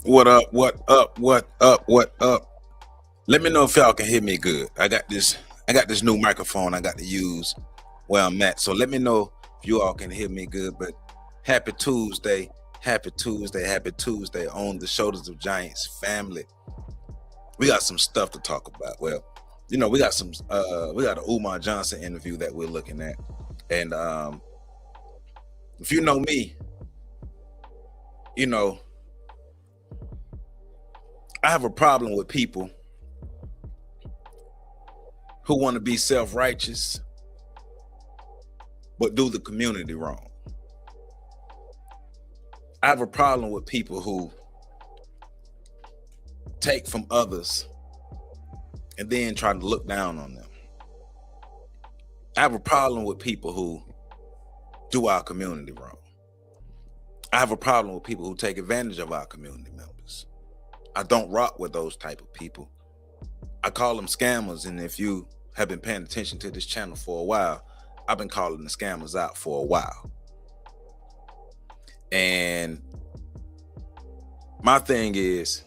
What up? What up? What up? What up? Let me know if y'all can hear me good. I got this new microphone I got to use where I'm at. So let me know if you all can hear me good. But happy Tuesday. Happy Tuesday. Happy Tuesday on the Shoulders of Giants family. We got some stuff to talk about. Well, we got an Umar Johnson interview that we're looking at. And if you know me, I have a problem with people who want to be self-righteous but do the community wrong. I have a problem with people who take from others and then try to look down on them. I have a problem with people who do our community wrong. I have a problem with people who take advantage of our community members. I don't rock with those type of people. I call them scammers, and if you have been paying attention to this channel for a while, I've been calling the scammers out for a while. And my thing is,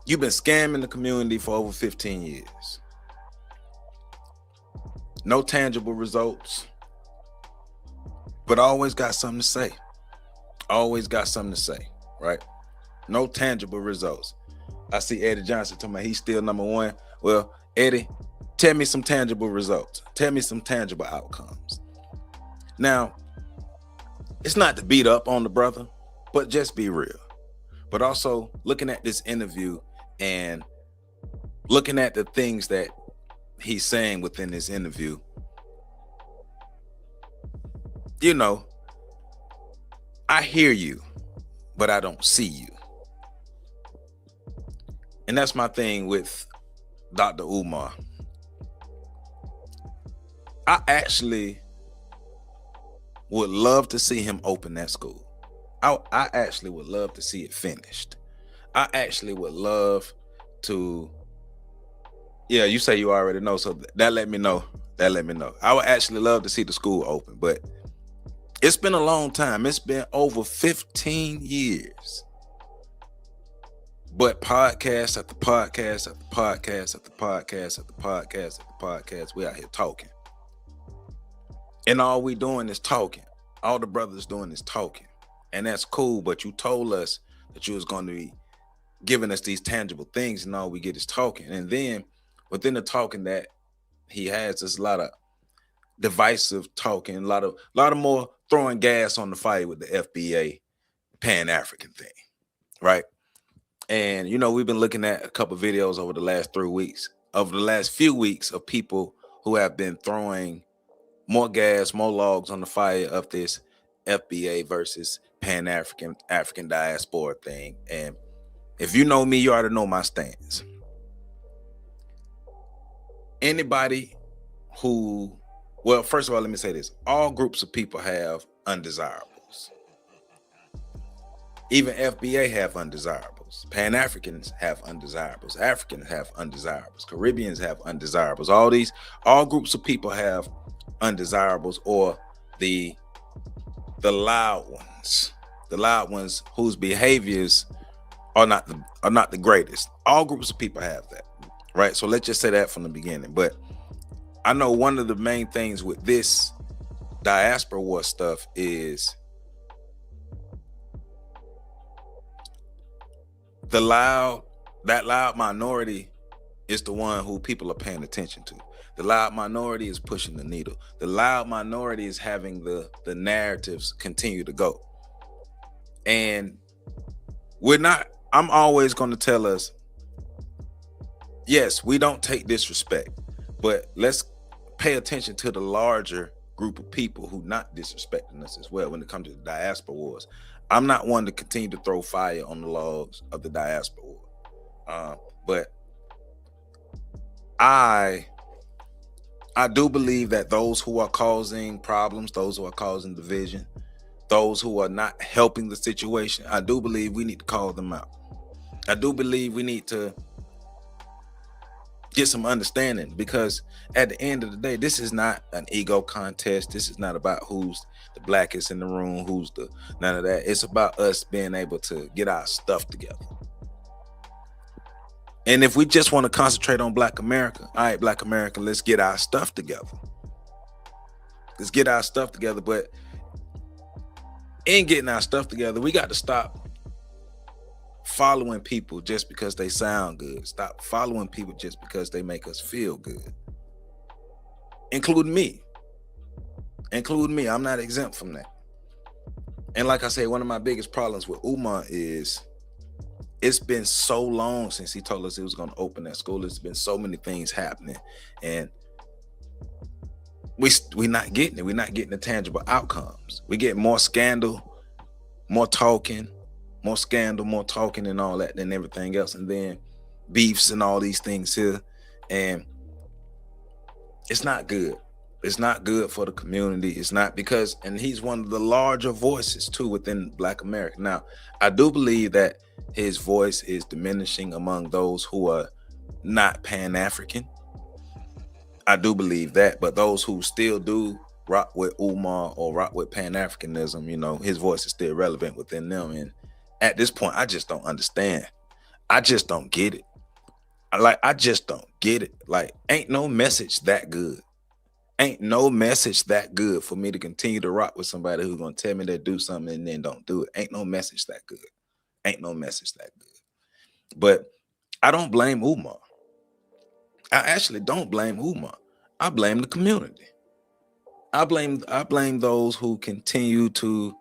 you've been scamming the community for over 15 years. No tangible results, but I always got something to say. Always got something to say, right? No tangible results. I see Eddie Johnson talking about he's still number one. Well, Eddie, tell me some tangible results. Tell me some tangible outcomes. Now, it's not to beat up on the brother, but just be real. But also looking at this interview and looking at the things that he's saying within this interview, I hear you, but I don't see you. And that's my thing with Dr. Umar. I actually would love to see him open that school. I actually would love to see it finished. I actually would love to. Yeah, you say you already know, so that let me know. I would actually love to see the school open, but it's been a long time. It's been over 15 years. But podcast after podcast after podcast after podcast after podcast after podcast, we out here talking. And all we doing is talking. All the brothers doing is talking. And that's cool, but you told us that you was going to be giving us these tangible things, and all we get is talking. And then within the talking that he has, there's a lot of divisive talking, a lot of more throwing gas on the fire with the FBA Pan-African thing, right? And, we've been looking at a couple of videos over the last few weeks of people who have been throwing more gas, more logs on the fire of this FBA versus Pan-African diaspora thing. And if you know me, you already know my stance. Anybody who, well, first of all, let me say this. All groups of people have undesirables. Even FBA have undesirables. Pan-Africans have undesirables. Africans have undesirables. Caribbeans have undesirables. All groups of people have undesirables, or the loud ones whose behaviors are not the greatest. All groups of people have that, right? So let's just say that from the beginning. But I know one of the main things with this diaspora war stuff is that loud minority is the one who people are paying attention to. The loud minority is pushing the needle. The loud minority is having the narratives continue to go. And I'm always going to tell us, yes, we don't take disrespect, but let's pay attention to the larger group of people who not disrespecting us as well when it comes to the diaspora wars. I'm not one to continue to throw fire on the logs of the diaspora war. But I do believe that those who are causing problems, those who are causing division, those who are not helping the situation, I do believe we need to call them out. I do believe we need to get some understanding, because at the end of the day, this is not an ego contest. This is not about who's the blackest in the room, who's the none of that. It's about us being able to get our stuff together. And if we just want to concentrate on Black America, all right, Black America, let's get our stuff together. Let's get our stuff together. But in getting our stuff together, we got to stop following people just because they sound good. Stop following people just because they make us feel good. Including me. Including me. I'm not exempt from that. And like I say, one of my biggest problems with Umar is it's been so long since he told us he was going to open that school. There's been so many things happening, and we're not getting it. We're not getting the tangible outcomes. We get more scandal, more talking, more scandal, more talking and all that than everything else. And then beefs and all these things here. And it's not good. It's not good for the community. It's not because, and he's one of the larger voices too within Black America. Now, I do believe that his voice is diminishing among those who are not Pan-African. I do believe that, but those who still do rock with Umar or rock with Pan-Africanism, you know, his voice is still relevant within them. And at this point, I just don't understand. I just don't get it. I just don't get it. Like, ain't no message that good. Ain't no message that good for me to continue to rock with somebody who's gonna tell me they do something and then don't do it. Ain't no message that good. Ain't no message that good. But I don't blame Umar. I actually don't blame Umar. I blame the community. I blame those who continue to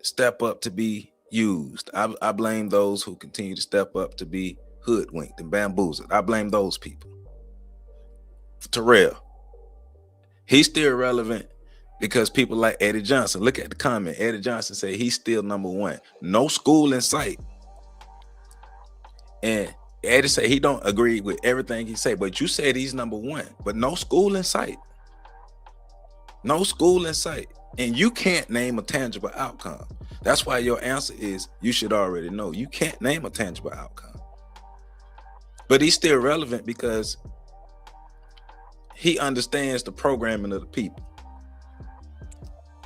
step up to be used. I blame those who continue to step up to be hoodwinked and bamboozled. I blame those people. Terrell, he's still relevant because people like Eddie Johnson. Look at the comment. Eddie Johnson said he's still #1. No school in sight. And Eddie said he don't agree with everything he said, but you said he's #1, but no school in sight. No school in sight. And you can't name a tangible outcome. That's why your answer is you should already know. You can't name a tangible outcome. But he's still relevant because he understands the programming of the people.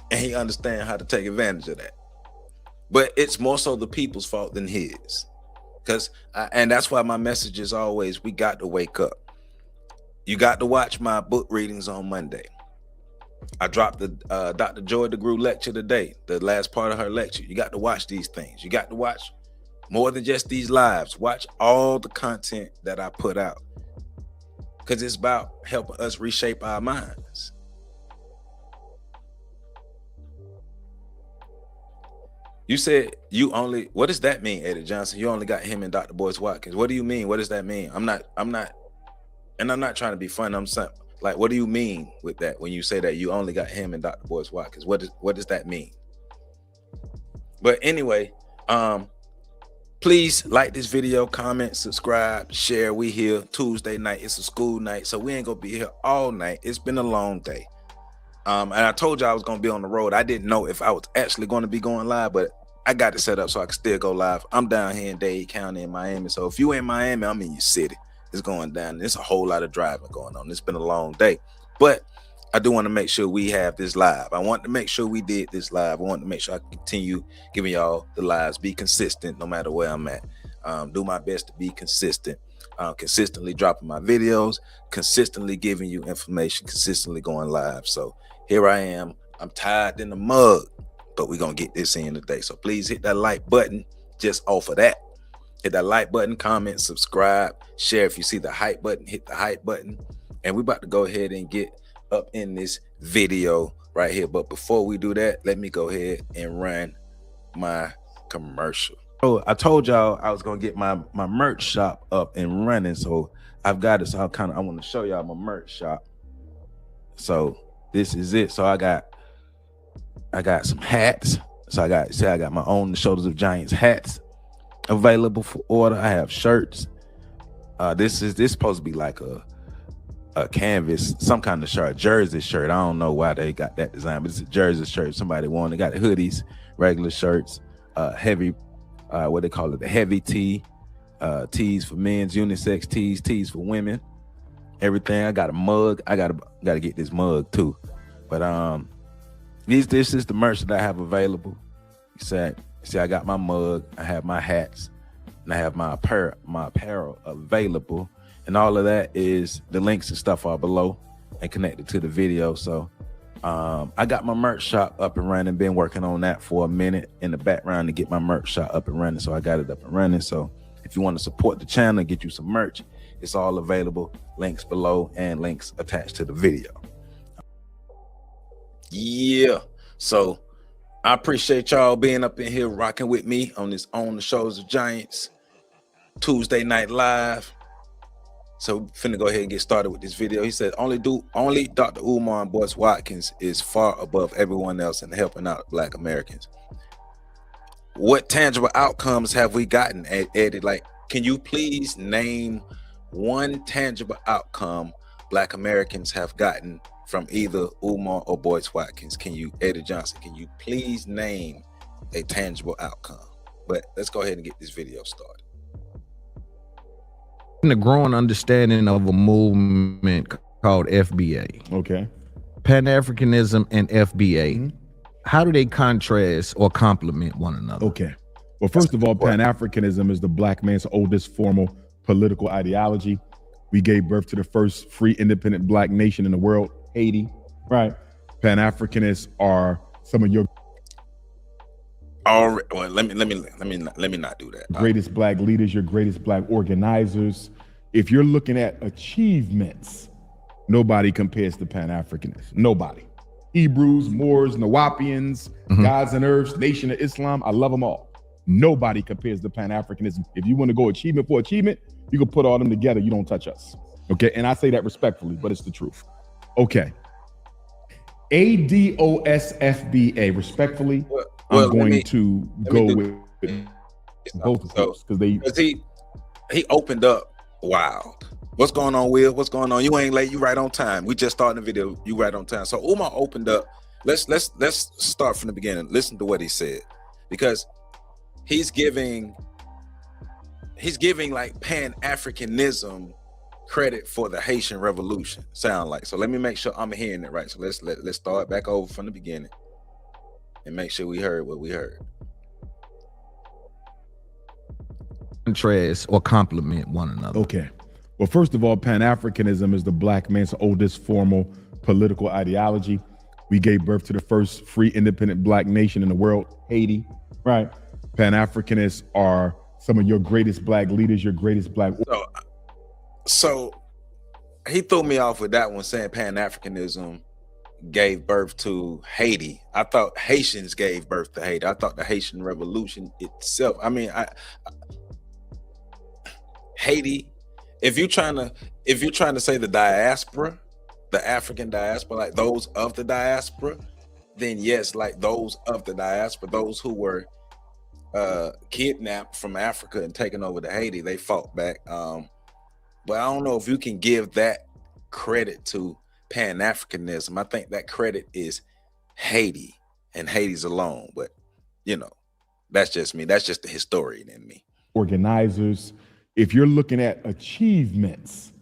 And he understands how to take advantage of that. But it's more so the people's fault than his. And that's why my message is always, we got to wake up. You got to watch my book readings on Monday. I dropped the Dr. Joy DeGruy lecture today, the last part of her lecture. You got to watch these things. You got to watch more than just these lives. Watch all the content that I put out, because it's about helping us reshape our minds. You said you only, what does that mean, Eddie Johnson? You only got him and Dr. Boyce Watkins. What do you mean? What does that mean? I'm not, and I'm not trying to be funny. I'm saying, like, what do you mean with that when you say that you only got him and Dr. Boyce Watkins? What does that mean? But anyway, please like this video, comment, subscribe, share. We here Tuesday night. It's a school night, so we ain't gonna be here all night. It's been a long day. And I told you I was gonna be on the road. I didn't know if I was actually gonna be going live, but I got it set up so I can still go live. I'm down here in Dade County in Miami. So if you in Miami, I'm in your city. It's going down. There's a whole lot of driving going on. It's been a long day, but I do want to make sure we have this live. I want to make sure we did this live. I want to make sure I continue giving y'all the lives, be consistent no matter where I'm at. Do my best to be consistent, consistently dropping my videos, consistently giving you information, consistently going live. So here I am. I'm tired in the mug, but we're going to get this in today. So please hit that like button just off of that. Hit that like button, comment, subscribe, share. If you see the hype button, hit the hype button. And we're about to go ahead and get up in this video right here. But before we do that, let me go ahead and run my commercial. Oh, I told y'all I was going to get my merch shop up and running. So I've got it. So I want to show y'all my merch shop. So this is it. So I got some hats. So I got my own The Shoulders of Giants hats available for order. I have shirts. This supposed to be like a canvas, some kind of shirt, jersey shirt. I don't know why they got that design, but it's a jersey shirt. Somebody wanted. Got hoodies, regular shirts, heavy what they call it, the heavy tee, tees for men's, unisex tees, tees for women, everything. I got a mug. I gotta get this mug too. But this is the merch that I have available. See, I got my mug, I have my hats, and I have my apparel available. And all of that is, the links and stuff are below and connected to the video. So I got my merch shop up and running, been working on that for a minute in the background to get my merch shop up and running. So I got it up and running. So if you want to support the channel, get you some merch, it's all available. Links below and links attached to the video. Yeah. So I appreciate y'all being up in here rocking with me on this On the Shoulders of Giants Tuesday Night Live. So finna go ahead and get started with this video. He said, only Dr. Umar and Boyce Watkins is far above everyone else in helping out Black Americans. What tangible outcomes have we gotten, Eddie? Like, can you please name one tangible outcome Black Americans have gotten from either Umar or Boyce Watkins? Can you, Eddie Johnson, can you please name a tangible outcome? But let's go ahead and get this video started. The growing understanding of a movement called FBA. Okay. Pan-Africanism and FBA. How do they contrast or complement one another? Okay. Well, first of all, Pan-Africanism is the Black man's oldest formal political ideology. We gave birth to the first free, independent Black nation in the world, Haiti. Right. Pan-Africanists are some of your All right. Well, let me not do that. greatest Black leaders, your greatest Black organizers. If you're looking at achievements, nobody compares to Pan-Africanists. Nobody. Hebrews, Moors, Nawapians, Gods and Earths, Nation of Islam. I love them all. Nobody compares to Pan-Africanism. If you want to go achievement for achievement, you can put all them together. You don't touch us. Okay. And I say that respectfully, but it's the truth. Okay. ADOS FBA, respectfully, I'm going to go with both of those because he opened up wild. What's going on, Will? What's going on? You ain't late. You right on time. We just started the video. You right on time. So Umar opened up. Let's start from the beginning. Listen to what he said, because he's giving like Pan-Africanism credit for the Haitian Revolution. Sound like. So let me make sure I'm hearing it right. So let's start back over from the beginning and make sure we heard what we heard. Contrast or complement one another. Okay. Well, first of all, Pan-Africanism is the Black man's oldest formal political ideology. We gave birth to the first free, independent Black nation in the world, Haiti. Right. Pan-Africanists are some of your greatest Black leaders, your greatest Black. So he threw me off with that one, saying Pan-Africanism gave birth to Haiti. I thought Haitians gave birth to Haiti. I thought the Haitian Revolution itself. I mean, Haiti. If you're trying to say the diaspora, the African diaspora, like those of the diaspora, then yes, like those of the diaspora, those who were kidnapped from Africa and taken over to Haiti, they fought back. But I don't know if you can give that credit to Pan-Africanism. I think that credit is Haiti and Haiti's alone. But you know, that's just me. That's just the historian in me. Organizers. If you're looking at achievements,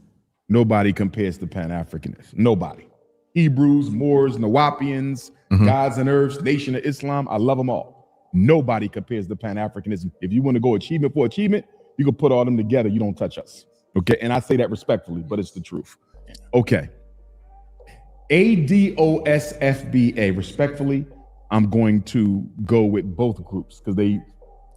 nobody compares to Pan-Africanists. Nobody. Hebrews, Moors, Nawapians, Gods and Earths, Nation of Islam. I love them all. Nobody compares to Pan-Africanism. If you want to go achievement for achievement, you can put all them together. You don't touch us. Okay. And I say that respectfully, but it's the truth. Okay. ADOS FBA, respectfully, I'm going to go with both groups because they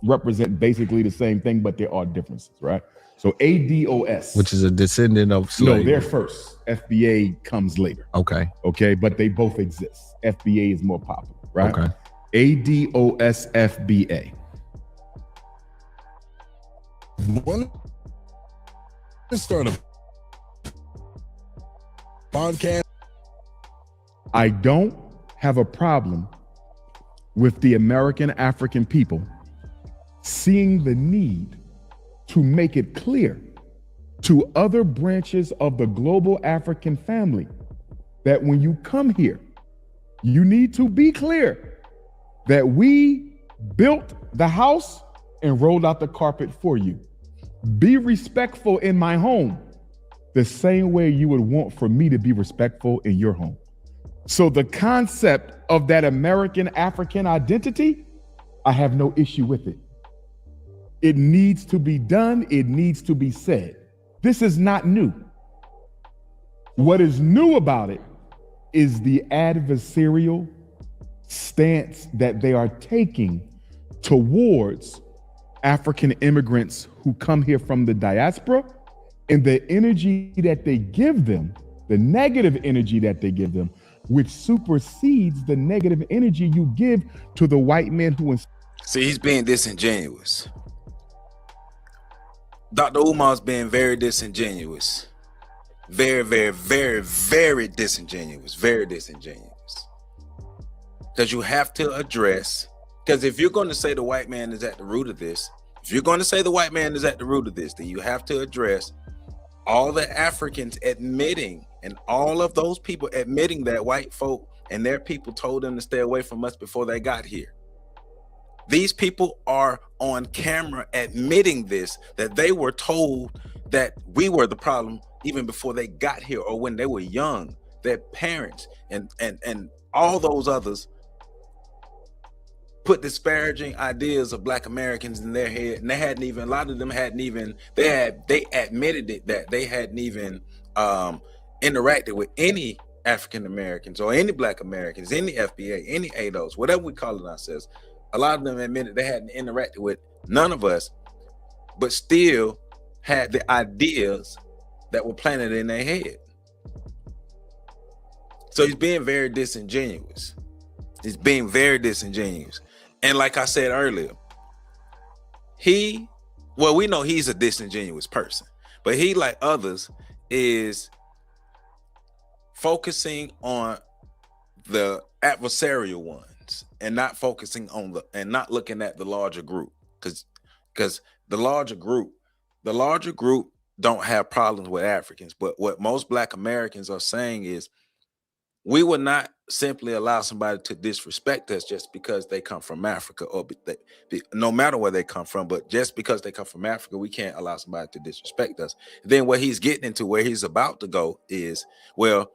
represent basically the same thing, but there are differences, right? So ADOS, which is a descendant of slavery. No, they're first. FBA comes later. Okay. Okay, but they both exist. FBA is more popular, right? Okay. ADOS FBA. Let's start a podcast. I don't have a problem with the American African people seeing the need to make it clear to other branches of the global African family that when you come here, you need to be clear that we built the house and rolled out the carpet for you. Be respectful in my home the same way you would want for me to be respectful in your home. So the concept of that American African identity, I have no issue with it. It needs to be done. It needs to be said. This is not new. What is new about it is the adversarial stance that they are taking towards African immigrants who come here from the diaspora, and the energy that they give them, the negative energy that they give them, which supersedes the negative energy you give to the white man who is. See, he's being disingenuous. Dr. Umar's being very disingenuous. Very, very, very, very disingenuous. Very disingenuous. Because you have to address, because if you're going to say the white man is at the root of this, then you have to address all the Africans admitting, and all of those people admitting that white folk and their people told them to stay away from us before they got here. These people are on camera admitting this, that they were told that we were the problem even before they got here, or when they were young. Their parents and all those others put disparaging ideas of Black Americans in their head, and they hadn't even, a lot of them hadn't even, they admitted it, that they hadn't even interacted with any African Americans or any Black Americans, any FBA, any ADOS, whatever we call it ourselves. A lot of them admitted they hadn't interacted with none of us, but still had the ideas that were planted in their head. So he's being very disingenuous. And like I said earlier, we know he's a disingenuous person, but he, like others, is focusing on the adversarial ones and not focusing on and not looking at the larger group, because the larger group don't have problems with Africans. But what most Black Americans are saying is, we will not simply allow somebody to disrespect us just because they come from Africa, or no matter where they come from, but just because they come from Africa, we can't allow somebody to disrespect us. Then what he's getting into, where he's about to go, is, well,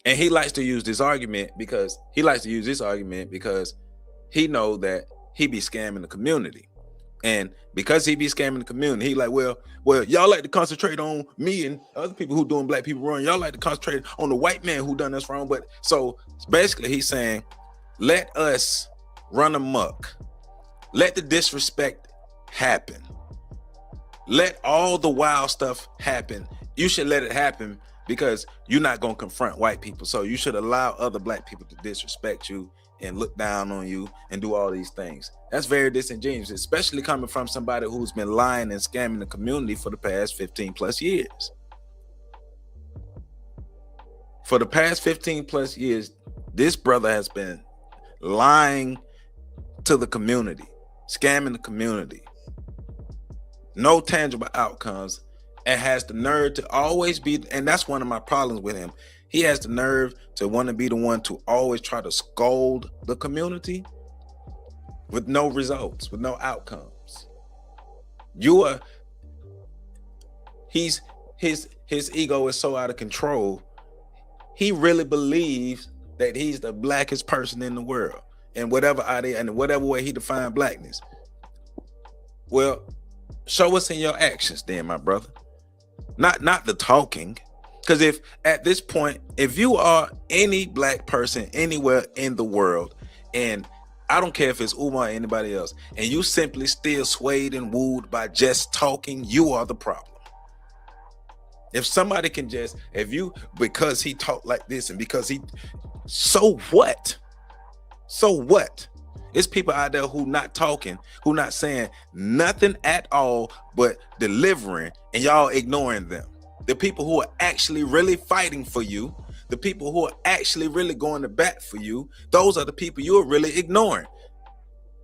and he likes to use this argument because he know that he be scamming the community. And because he be scamming the community, he like, well, y'all like to concentrate on me and other people who doing Black people wrong. Y'all like to concentrate on the white man who done us wrong. But so basically he's saying, let us run amok. Let the disrespect happen. Let all the wild stuff happen. You should let it happen because you're not going to confront white people. So you should allow other Black people to disrespect you and look down on you and do all these things. That's very disingenuous, especially coming from somebody who's been lying and scamming the community for the past 15 plus years. For the past 15 plus years, this brother has been lying to the community, scamming the community. No tangible outcomes, and has the nerve to always be, and that's one of my problems with him. He has the nerve to want to be the one to always try to scold the community with no results, with no outcomes. His ego is so out of control. He really believes that he's the blackest person in the world, and whatever idea and whatever way he defined blackness. Well, show us in your actions then, my brother. Not the talking. Because if at this point, if you are any Black person anywhere in the world, and I don't care if it's Umar or anybody else, and you simply still swayed and wooed by just talking, you are the problem. If somebody can just, because he talked like this and because so what? So what? It's people out there who not talking, who not saying nothing at all, but delivering, and y'all ignoring them. The people who are actually really fighting for you, the people who are actually really going to bat for you, those are the people you're really ignoring.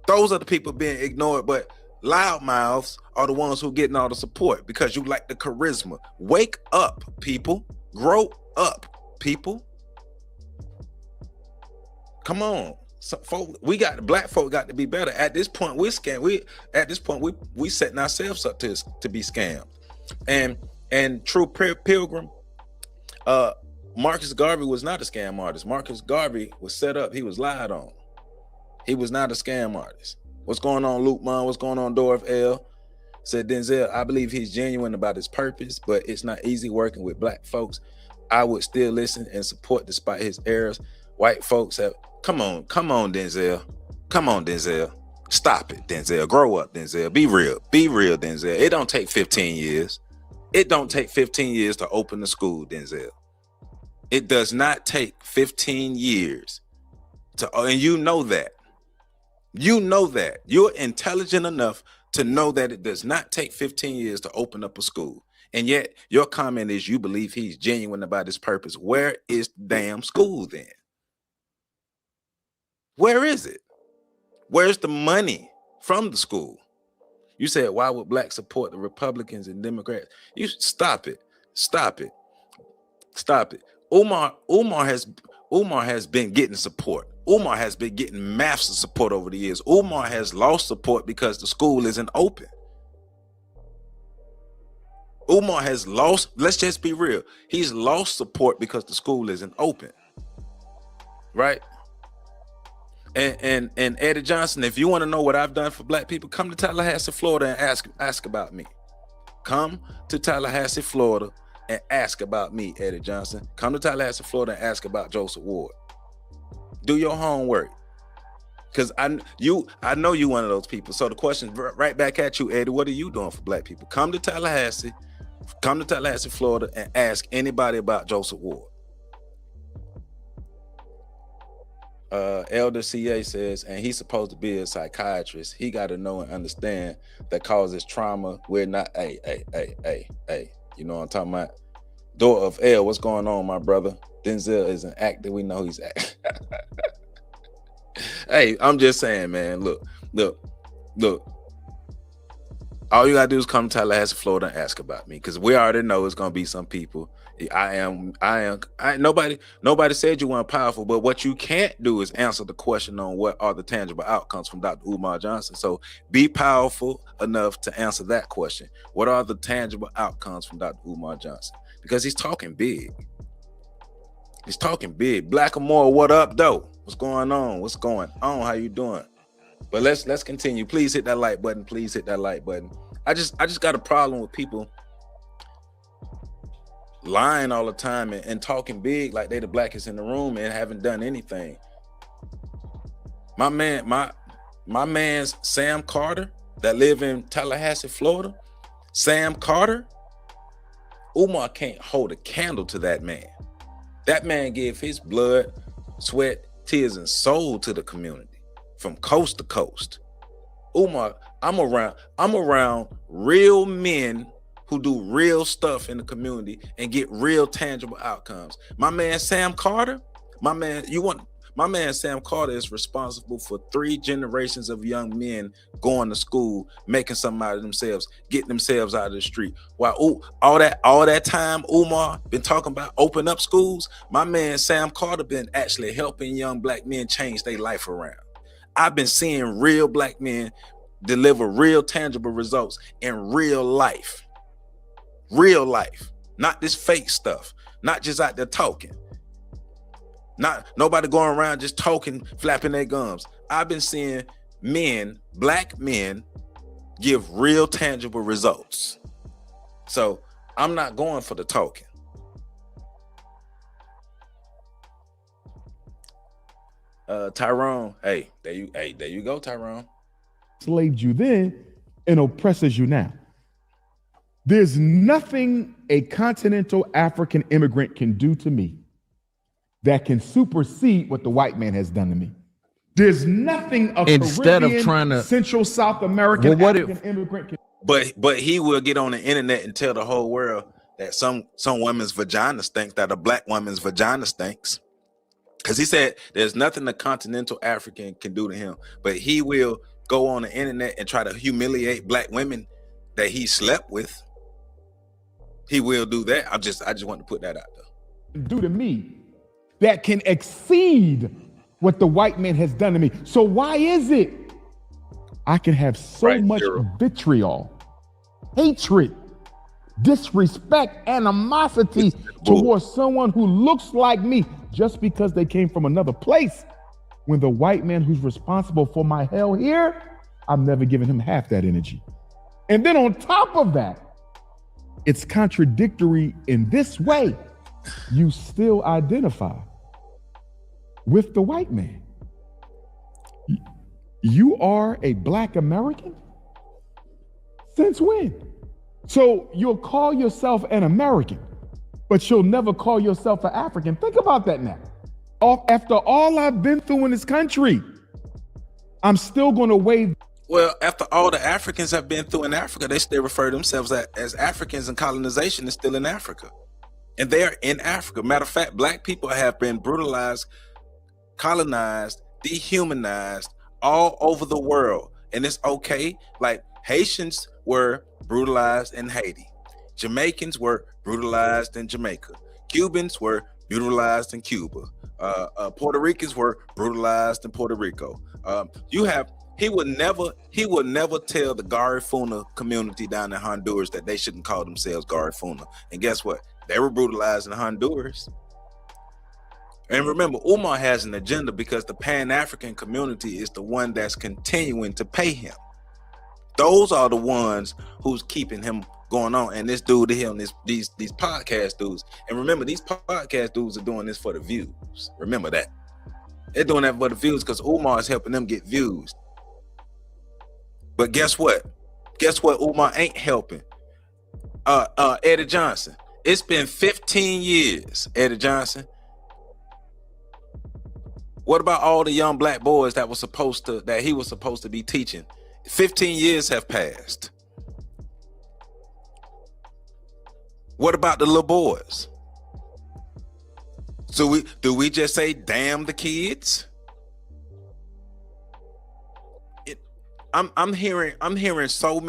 Those are the people being ignored, but loudmouths are the ones who are getting all the support because you like the charisma. Wake up, people. Grow up, people. Come on. Some folk, black folk got to be better. At this point, we setting ourselves up to be scammed. And true Pilgrim, Marcus Garvey was not a scam artist. Marcus Garvey was set up. He was lied on. He was not a scam artist. What's going on, Luke Mon? What's going on, Dorf L? Said Denzel, I believe he's genuine about his purpose, but it's not easy working with black folks. I would still listen and support despite his errors. White folks have, come on, Denzel. Come on, Denzel. Stop it, Denzel. Grow up, Denzel. Be real, Denzel. It don't take 15 years. It don't take 15 years to open the school, Denzel. It does not take 15 years and you know that. You know that. You're intelligent enough to know that it does not take 15 years to open up a school. And yet your comment is you believe he's genuine about his purpose. Where is the damn school then? Where is it? Where's the money from the school? You said, why would blacks support the Republicans and Democrats? You stop it. Stop it. Stop it. Umar has been getting support. Umar has been getting massive support over the years. Umar has lost support because the school isn't open. Umar has lost, let's just be real. He's lost support because the school isn't open. Right? And Eddie Johnson, if you want to know what I've done for black people, come to Tallahassee, Florida and ask about me. Come to Tallahassee, Florida and ask about me, Eddie Johnson. Come to Tallahassee, Florida and ask about Joseph Ward. Do your homework. Because I know you one of those people. So the question right back at you, Eddie, what are you doing for black people? Come to Tallahassee, Florida and ask anybody about Joseph Ward. Elder CA says, and he's supposed to be a psychiatrist. He got to know and understand that causes trauma. We're not, hey. You know what I'm talking about? Door of L, what's going on, my brother? Denzel is an actor. We know he's acting. Hey, I'm just saying, man. Look. All you gotta do is come to Tallahassee, Florida, and ask about me, because we already know it's gonna be some people. Nobody said you weren't powerful, but what you can't do is answer the question on what are the tangible outcomes from Dr. Umar Johnson. So be powerful enough to answer that question. What are the tangible outcomes from Dr. Umar Johnson? Because he's talking big. He's talking big. Blackamore, what up, though? What's going on? What's going on? How you doing? But let's continue. Please hit that like button. Please hit that like button. I just got a problem with people lying all the time and talking big like they the blackest in the room and haven't done anything. My man's Sam Carter that live in Tallahassee, Florida. Sam Carter, Umar can't hold a candle to that man. That man gave his blood, sweat, tears, and soul to the community from coast to coast. Umar, I'm around real men who do real stuff in the community and get real tangible outcomes. My man Sam Carter, my man Sam Carter is responsible for 3 generations of young men going to school, making something out of themselves, getting themselves out of the street. While all that time Umar been talking about open up schools, my man Sam Carter been actually helping young black men change their life around. I've been seeing real black men deliver real tangible results in real life. Real life, not this fake stuff, not just out there talking. Not nobody going around just talking, flapping their gums. I've been seeing black men give real tangible results. So I'm not going for the talking. Tyrone, there you go, Tyrone. Enslaved you then and oppresses you now. There's nothing a continental African immigrant can do to me that can supersede what the white man has done to me. There's nothing a Instead Caribbean, of trying to Central South American African immigrant can. But he will get on the internet and tell the whole world that some women's vagina stinks, that a black woman's vagina stinks. Because he said there's nothing a continental African can do to him, but he will go on the internet and try to humiliate black women that he slept with. He will do that. I just want to put that out there. Do to me that can exceed what the white man has done to me. So why is it I can have so Right, much zero. vitriol, hatred, disrespect, animosity bull. towards someone who looks like me just because they came from another place, when the white man who's responsible for my hell here, I've never given him half that energy. And then on top of that, it's contradictory in this way. You still identify with the white man. You are a Black American? Since when? So you'll call yourself an American, but you'll never call yourself an African. Think about that now. After all I've been through in this country, I'm still going to wave. Well, after all the Africans have been through in Africa, they still refer to themselves as Africans, and colonization is still in Africa. And they are in Africa. Matter of fact, Black people have been brutalized, colonized, dehumanized all over the world. And it's okay. Like, Haitians were brutalized in Haiti. Jamaicans were brutalized in Jamaica. Cubans were brutalized in Cuba. Puerto Ricans were brutalized in Puerto Rico. He would never tell the Garifuna community down in Honduras that they shouldn't call themselves Garifuna. And guess what? They were brutalized in Honduras. And remember, Umar has an agenda because the Pan-African community is the one that's continuing to pay him. Those are the ones who's keeping him going on. And this dude here, and these podcast dudes. And remember, these podcast dudes are doing this for the views. Remember that. They're doing that for the views because Umar is helping them get views. But guess what? Guess what Umar ain't helping? Eddie Johnson. It's been 15 years, Eddie Johnson. What about all the young Black boys that he was supposed to be teaching? 15 years have passed. What about the little boys? So do we just say damn the kids? I'm hearing so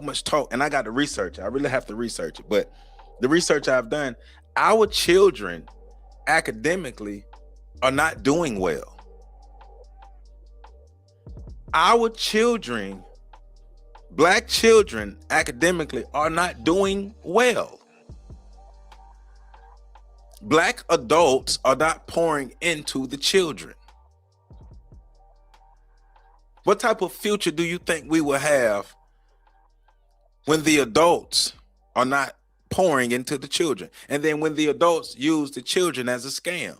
much talk, and I got to research. I really have to research it. But the research I've done, our children academically are not doing well. Our children, Black children, academically are not doing well. Black adults are not pouring into the children. What type of future do you think we will have when the adults are not pouring into the children? And then when the adults use the children as a scam?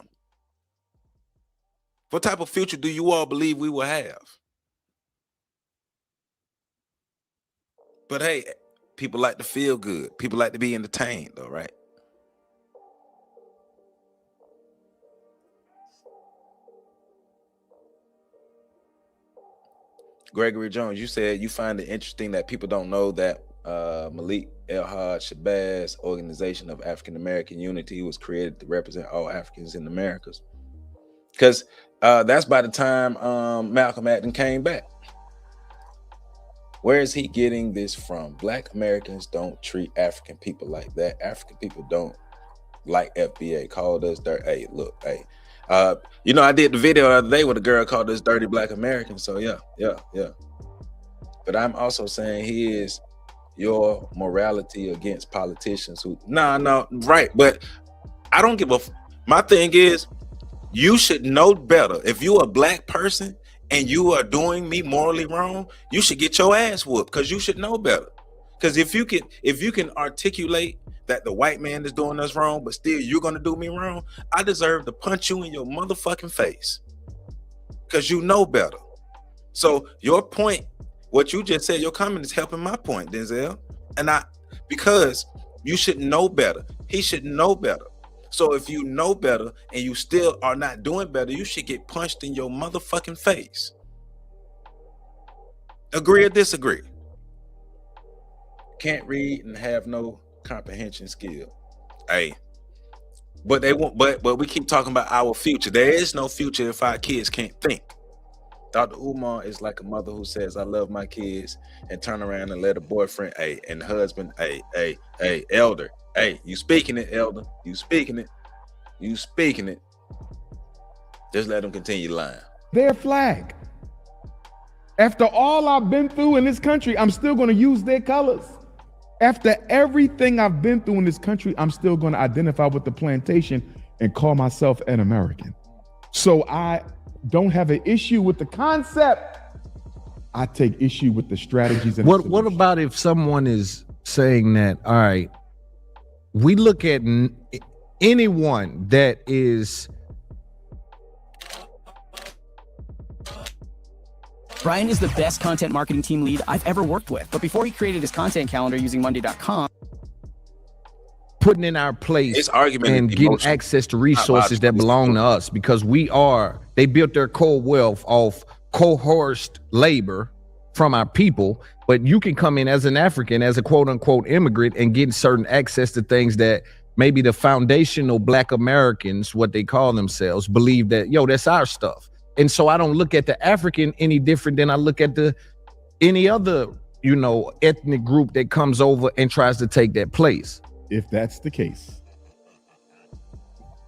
What type of future do you all believe we will have? But hey, people like to feel good. People like to be entertained, though, right? Gregory Jones, you said you find it interesting that people don't know that Malik El-Haj Shabazz Organization of African American Unity was created to represent all Africans in the Americas. Because that's by the time Malcolm X came back. Where is he getting this from? Black Americans don't treat African people like that. African people don't like FBA. Called us dirt. Hey, look, hey. I did the video the other day with a girl called us dirty Black Americans. So yeah. But I'm also saying here's your morality against politicians who right. But I don't give a my thing is you should know better. If you're a Black person and you are doing me morally wrong, you should get your ass whooped because you should know better. Because if you can articulate that the white man is doing us wrong, but still you're gonna do me wrong, I deserve to punch you in your motherfucking face. Because you know better. So your point, what you just said, your comment is helping my point, Denzel. Because you should know better. He should know better. So if you know better and you still are not doing better, you should get punched in your motherfucking face. Agree or disagree? Can't read and have no comprehension skill. Hey, but they won't. But we keep talking about our future. There is no future if our kids can't think. Dr. Umar is like a mother who says, "I love my kids," and turn around and let a boyfriend, and husband, elder, you speaking it, elder, you speaking it. Just let them continue lying. Their flag. After all I've been through in this country, I'm still going to use their colors. After everything I've been through in this country, I'm still going to identify with the plantation and call myself an American. So I don't have an issue with the concept. I take issue with the strategies. And what about if someone is saying that, all right, we look at anyone that is. Brian is the best content marketing team lead I've ever worked with. But before he created his content calendar using Monday.com, putting in our place and getting access to resources that belong to us, because they built their core wealth off coerced labor from our people. But you can come in as an African, as a quote unquote immigrant, and get certain access to things that maybe the foundational Black Americans, what they call themselves, believe that, that's our stuff. And so I don't look at the African any different than I look at any other, ethnic group that comes over and tries to take that place. If that's the case,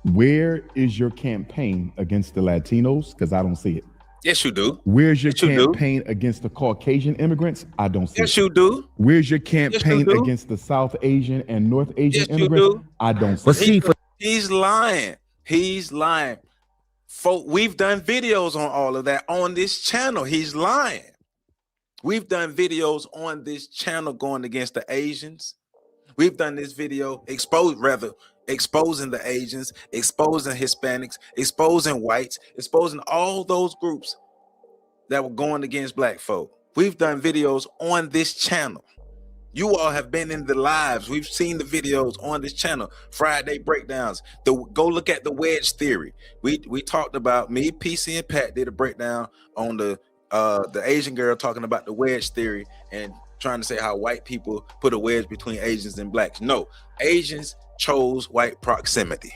where is your campaign against the Latinos? Because I don't see it. Yes, you do. Where's your campaign against the Caucasian immigrants? I don't see it. Yes, you do. Where's your campaign against the South Asian and North Asian immigrants? I don't see it. He's lying. He's lying. Folk, we've done videos on all of that on this channel. He's lying. We've done videos on this channel going against the Asians. We've done this video exposing the Asians, exposing Hispanics, exposing whites, exposing all those groups that were going against Black folk. We've done videos on this channel. You all have been in the lives. We've seen the videos on this channel. Friday breakdowns. Go look at the wedge theory. We talked about, me, PC, and Pat did a breakdown on the Asian girl talking about the wedge theory and trying to say how white people put a wedge between Asians and Blacks. No, Asians chose white proximity.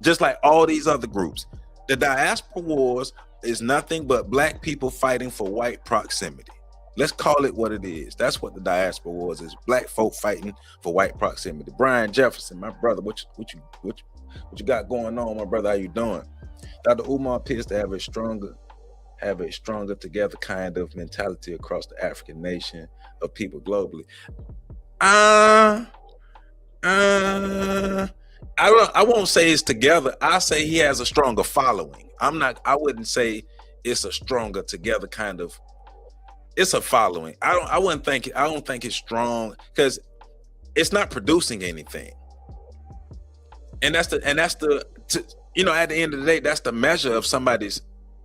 Just like all these other groups. The diaspora wars is nothing but Black people fighting for white proximity. Let's call it what it is. That's what the diaspora wars is. Black folk fighting for white proximity. Brian Jefferson, my brother, what you got going on, my brother? How you doing? Dr. Umar appears to have a stronger together kind of mentality across the African nation of people globally. I won't say it's together. I say he has a stronger following. I wouldn't say it's a stronger together kind of. It's a following. I don't think it's strong because it's not producing anything. And at the end of the day, that's the measure of somebody's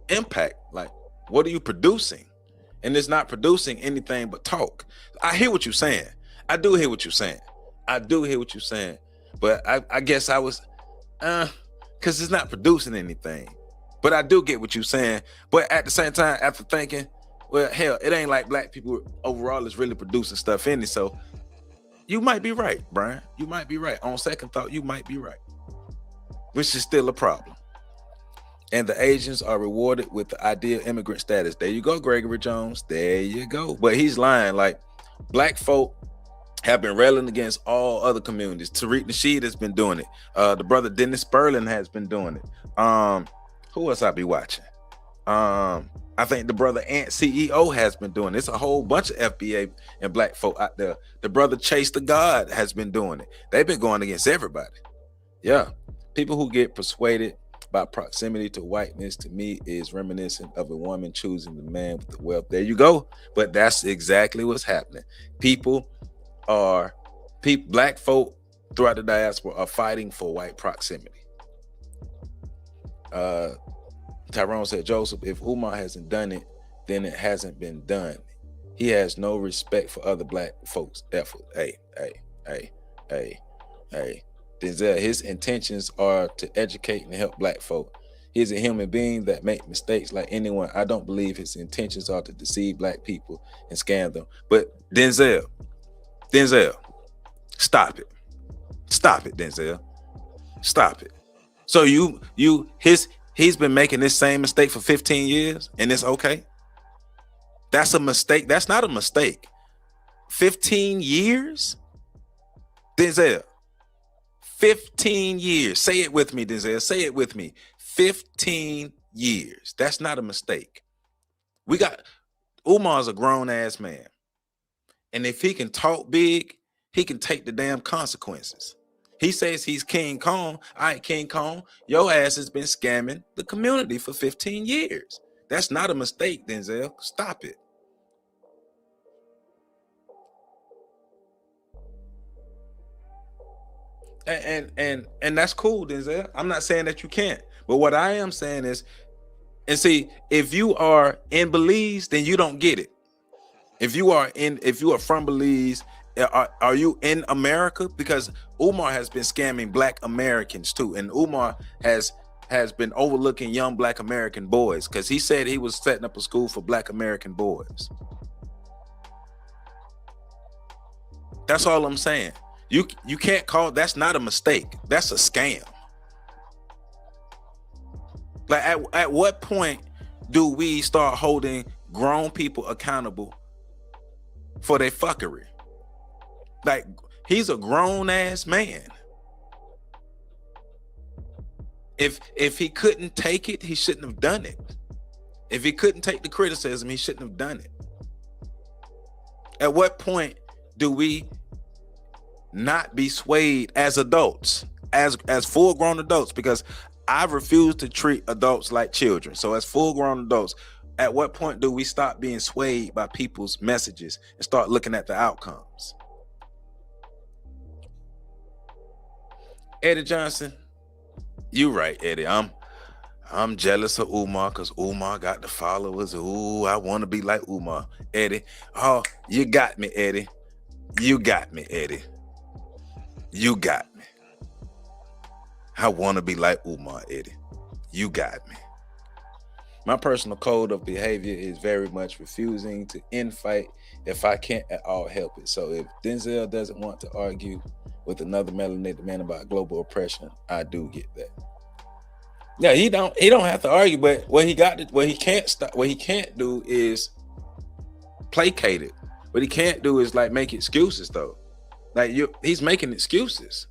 impact. Like, what are you producing? And it's not producing anything but talk. I hear what you're saying. I do hear what you're saying. But I guess I was because it's not producing anything. But I do get what you're saying. But at the same time, after thinking, well, hell, it ain't like Black people overall is really producing stuff in it. So you might be right, Brian. You might be right. On second thought, you might be right. Which is still a problem. And the Asians are rewarded with the ideal immigrant status. There you go, Gregory Jones. There you go. But he's lying. Like, Black folk have been railing against all other communities. Tariq Nasheed has been doing it. The brother Dennis Sperling has been doing it. Who else I be watching? I think the brother Ant CEO has been doing it. It's a whole bunch of FBA and Black folk out there. The brother Chase the God has been doing it. They've been going against everybody. Yeah. People who get persuaded by proximity to whiteness, to me, is reminiscent of a woman choosing the man with the wealth. There you go. But that's exactly what's happening. Black folk throughout the diaspora are fighting for white proximity. Tyrone said, Joseph, if Umar hasn't done it, then it hasn't been done. He has no respect for other Black folks' effort. Hey. Denzel, his intentions are to educate and help Black folk. He's a human being that make mistakes like anyone. I don't believe his intentions are to deceive Black people and scam them. But Denzel, stop it. Stop it, Denzel. Stop it. So he's been making this same mistake for 15 years and it's okay? That's a mistake. That's not a mistake. 15 years? Denzel, 15 years. Say it with me, Denzel. Say it with me. 15 years. That's not a mistake. Umar's a grown ass man. And if he can talk big, he can take the damn consequences. He says he's King Kong. All right, King Kong, your ass has been scamming the community for 15 years. That's not a mistake, Denzel. Stop it. And that's cool, Denzel. I'm not saying that you can't. But what I am saying is, and see, if you are in Belize, then you don't get it. If you are from Belize, are you in America? Because Umar has been scamming Black Americans too, and Umar has been overlooking young Black American boys because he said he was setting up a school for Black American boys. That's all I'm saying. You can't call, that's not a mistake. That's a scam. Like at what point do we start holding grown people accountable for their fuckery? Like, he's a grown ass man. If he couldn't take it, he shouldn't have done it. If he couldn't take the criticism, he shouldn't have done it. At what point do we not be swayed as adults, as full grown adults? Because I refuse to treat adults like children. So as full grown adults, at what point do we stop being swayed by people's messages and start looking at the outcomes? Eddie Johnson, you right, Eddie. I'm jealous of Umar because Umar got the followers. Ooh, I want to be like Umar. Eddie, oh, you got me, Eddie. You got me, Eddie. You got me. I want to be like Umar, Eddie. You got me. My personal code of behavior is very much refusing to infight if I can't at all help it. So if Denzel doesn't want to argue with another melanated man about global oppression, I do get that. Yeah, he don't have to argue, but what he can't do is placate it. What he can't do is like make excuses though. Like he's making excuses.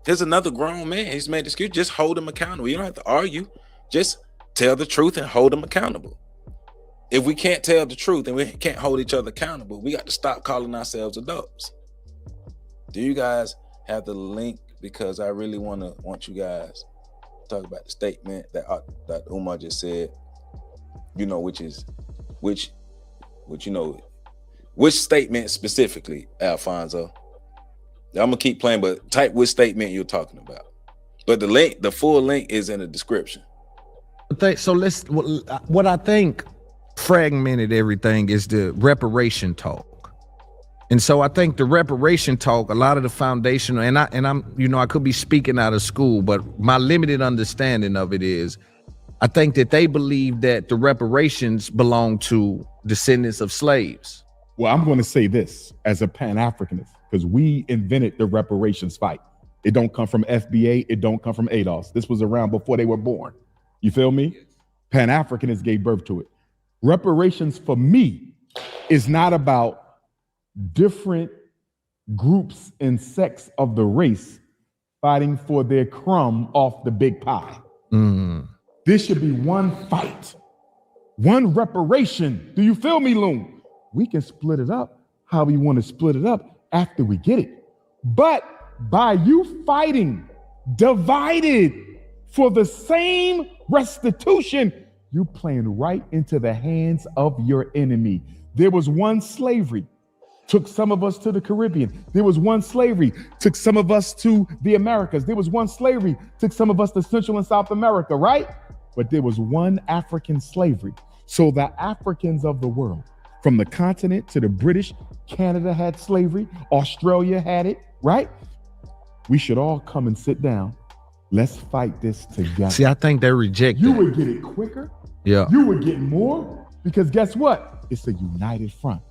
There's another grown man. He's made excuses. Just hold him accountable. You don't have to argue. Just tell the truth and hold him accountable. If we can't tell the truth and we can't hold each other accountable, we got to stop calling ourselves adults. Do you guys have the link? Because I really want you guys to talk about the statement that Umar just said. You know, which statement specifically, Alfonso? I'm gonna keep playing, but type which statement you're talking about. But the full link is in the description. So what I think fragmented everything is the reparation talk. And so I think the reparation talk, a lot of the foundational, and I'm, I could be speaking out of school, but my limited understanding of it is, I think that they believe that the reparations belong to descendants of slaves. Well, I'm going to say this as a Pan-Africanist, because we invented the reparations fight. It don't come from FBA. It don't come from ADOS. This was around before they were born. You feel me? Pan-Africanists gave birth to it. Reparations for me is not about different groups and sects of the race fighting for their crumb off the big pie. This should be one fight, one reparation. Do you feel me, Loon? We can split it up how we want to split it up after we get it. But by you fighting divided for the same restitution, you're playing right into the hands of your enemy. There was one slavery, took some of us to the Caribbean. There was one slavery, took some of us to the Americas. There was one slavery, took some of us to Central and South America, right? But there was one African slavery. So the Africans of the world, from the continent to the British, Canada had slavery, Australia had it, right? We should all come and sit down. Let's fight this together. See, I think they reject You that. would get it quicker. Yeah. You would get more, because guess what? It's a united front.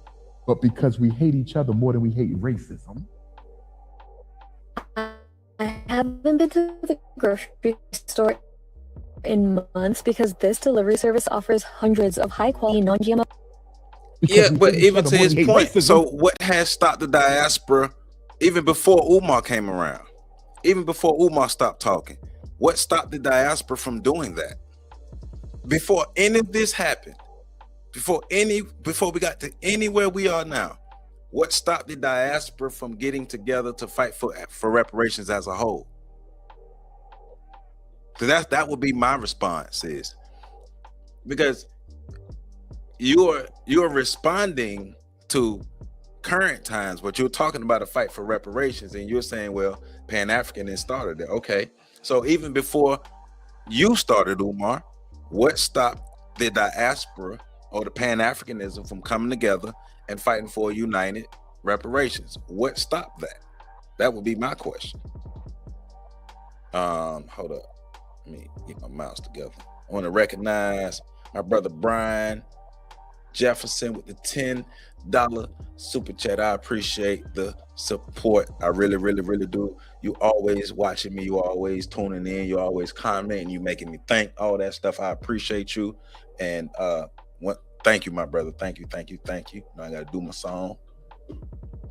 But because we hate each other more than we hate racism. I haven't been to the grocery store in months because this delivery service offers hundreds of high-quality non-GMO. Yeah, but even to his point, so what has stopped the diaspora even before Umar came around? Even before Umar stopped talking, What stopped the diaspora from doing that? Before any of this happened, before we got to anywhere we are now, what stopped the diaspora from getting together to fight for reparations as a whole? So that would be my response, is because you're responding to current times, but you're talking about a fight for reparations, and you're saying, well, Pan-Africanists started it. Okay, so even before you started, Umar, what stopped the diaspora or the Pan-Africanism from coming together and fighting for united reparations? What stopped that? That would be my question. Hold up. Let me get my mouse together. I want to recognize my brother Brian Jefferson with the $10 super chat. I appreciate the support. I really, really, really do. You always watching me. You always tuning in. You always commenting. You making me think. All that stuff. I appreciate you. And thank you, my brother. Thank you. Now I got to do my song.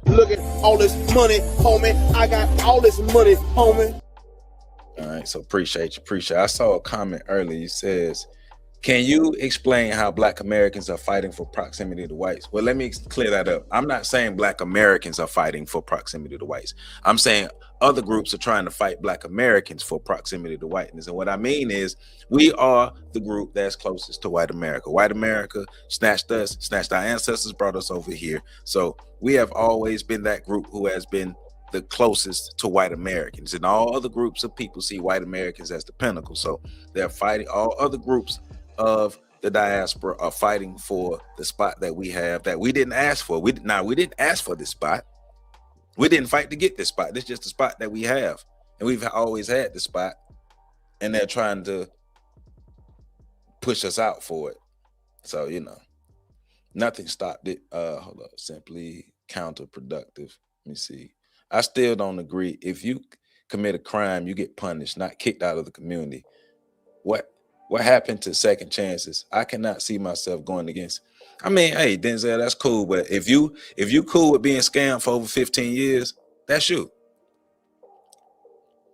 Look at all this money, homie. I got all this money, homie. All right, so appreciate you. I saw a comment earlier. It says, can you explain how Black Americans are fighting for proximity to whites? Well, let me clear that up. I'm not saying Black Americans are fighting for proximity to whites. I'm saying other groups are trying to fight Black Americans for proximity to whiteness. And what I mean is, we are the group that's closest to white America. White America snatched our ancestors, brought us over here. So we have always been that group who has been the closest to white Americans, and all other groups of people see white Americans as the pinnacle. So they're fighting. All other groups of the diaspora are fighting for the spot that we have, that we didn't ask for. We didn't ask for this spot. We didn't fight to get this spot. This is just the spot that we have, and we've always had the spot, and they're trying to push us out for it. So, nothing stopped it. Hold up, simply counterproductive. Let me see. I still don't agree. If you commit a crime, you get punished, not kicked out of the community. What happened to second chances? I cannot see myself going against. I mean, hey, Denzel, that's cool, but if you cool with being scammed for over 15 years, that's you.